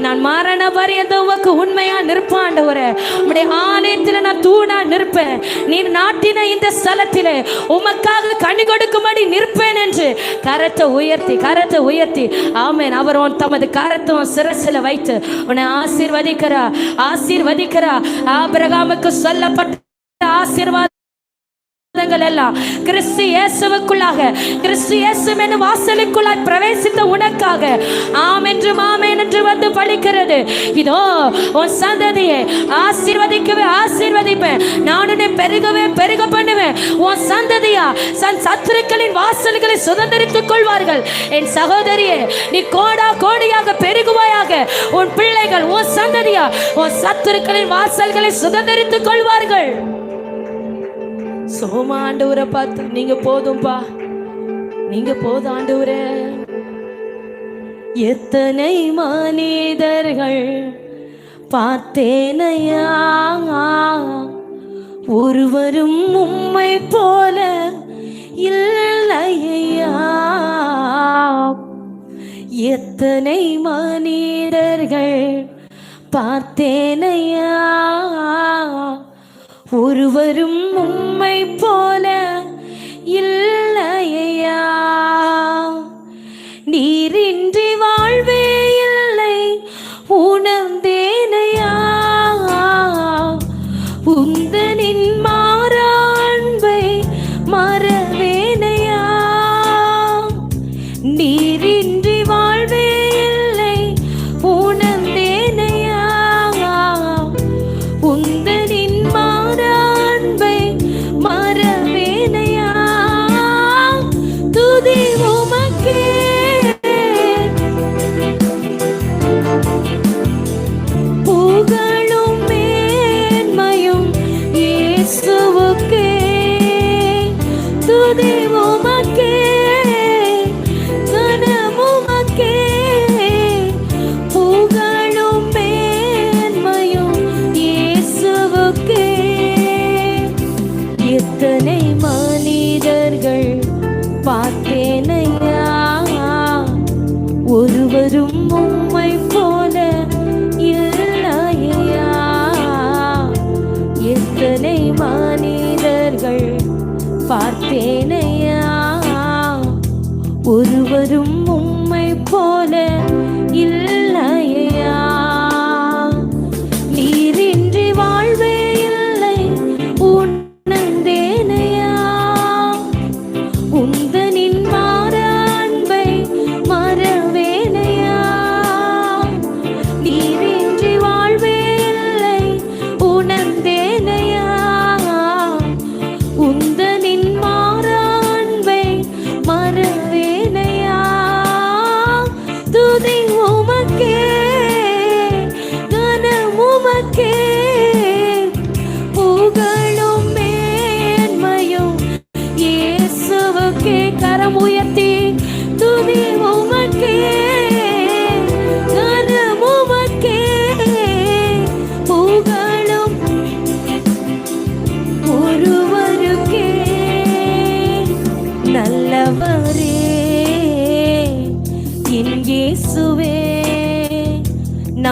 நான் மரண பரியந்தம் உமக்கு உண்மையா நிற்பேன். ஆண்டவரே, உம்முடைய ஆலயத்தில் நான் தூணா நிற்பேன். நீர் நாட்டின இந்த ஸ்தலத்திலே உமக்காக கனி கொடுக்கும்படி நிற்பேன் என்று கரத்தை உயர்த்தி, கரத்தை உயர்த்தி. ஆமென். அவர் தமது கரத்தை சிரசில் வைத்து உன்னை ஆசீர்வதிக்கிறா, ஆசீர்வதிக்கிறா. ஆபிரகாமுக்கு சொல்லப்பட்ட ஆசீர்வாதங்கள் எல்லாம் கிறிஸ்து இயேசுவுக்குள்ளாக, கிறிஸ்து இயேசு என்னும் வாசலுக்குள்ளாய் பிரவேசித்த உனக்காக ஆமென்றும் ஆமென் என்று வந்து பலிக்கிறது. இதோ உன் சந்ததியை ஆசீர்வதிக்கவே ஆசீர்வதிப்பேன். நான் உன்னை பெருகவே பெருக பண்ணுவேன். உன் சந்ததியா சன் சத்துருக்களின் வாசல்களை சுதந்திரித்துக் கொள்வார்கள். என் சகோதரியே, நீ கோடா கோடியாக பெருகுவாயாக. உன் பிள்ளைகள், உன் சந்ததியா உன் சத்துருக்களின் வாசல்களை சுதந்திரித்துக் கொள்வார்கள். சோமா ஆண்டவரை பார்த்து, நீங்க போதும்பா, நீங்க போதும் ஆண்டவரே. எத்தனை மனிதர்கள் பார்த்தேனையா, ஒருவரும் உம்மை போல இல்லையா. எத்தனை மனிதர்கள் பார்த்தேனையா, ஒருவரும் உம்மை போல இல்லையா. நீரின்றி வாழ்வே இல்லை உணர்ந்தேனையா, உந்தனின் மாறாண்பை மறவேனையா. நீரின்றி வாழ்வே இல்லை உணர்ந்தேனையா, உந்தனின் மாறாண்பை மறவேனையா. துதி உமக்கே, புகழும் மேன்மையும் இயேசுவுக்கே. துதி உமக்கே, கனமுமக்கே, புகழும் மேன்மையும் இயேசுவுக்கே. எத்தனை மனிதர்கள் பார்த்தேனையா, ஒருவரும் உம்மை போல இல்லையா. எத்தனை மனிதர்கள் பார்த்தேனையா, ஒருவரும் உம்மை போல இல்லையா.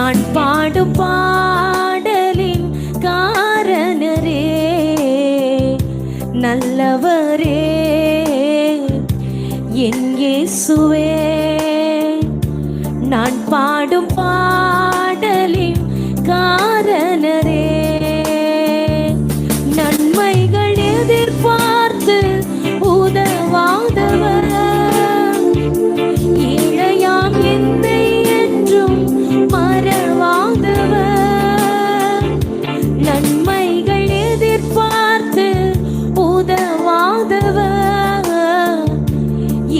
நான் பாடும் பாடலின் காரணரே, நல்லவரே என் இயேசுவே. நான் பாடும் பாடலின் காரணரே, நன்மைகள் எதிர்பார்த்து உதவாதவர், ஏழையாம் என்னை என்றும் மறவாதவர். நன்மைகள் எதிர்பார்த்து உதவாதவர்,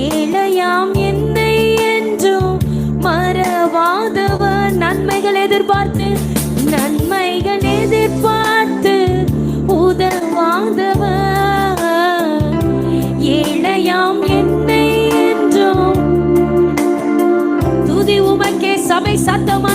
ஏழையாம் என்னை என்றும் மறவாதவர். நன்மைகள் எதிர்பார்த்து, நன்மைகள் எதிர்பார்த்து உதவாதவர், ஏழையாம் என்னை என்றும். துதி உமக்கே சபை சத்தம்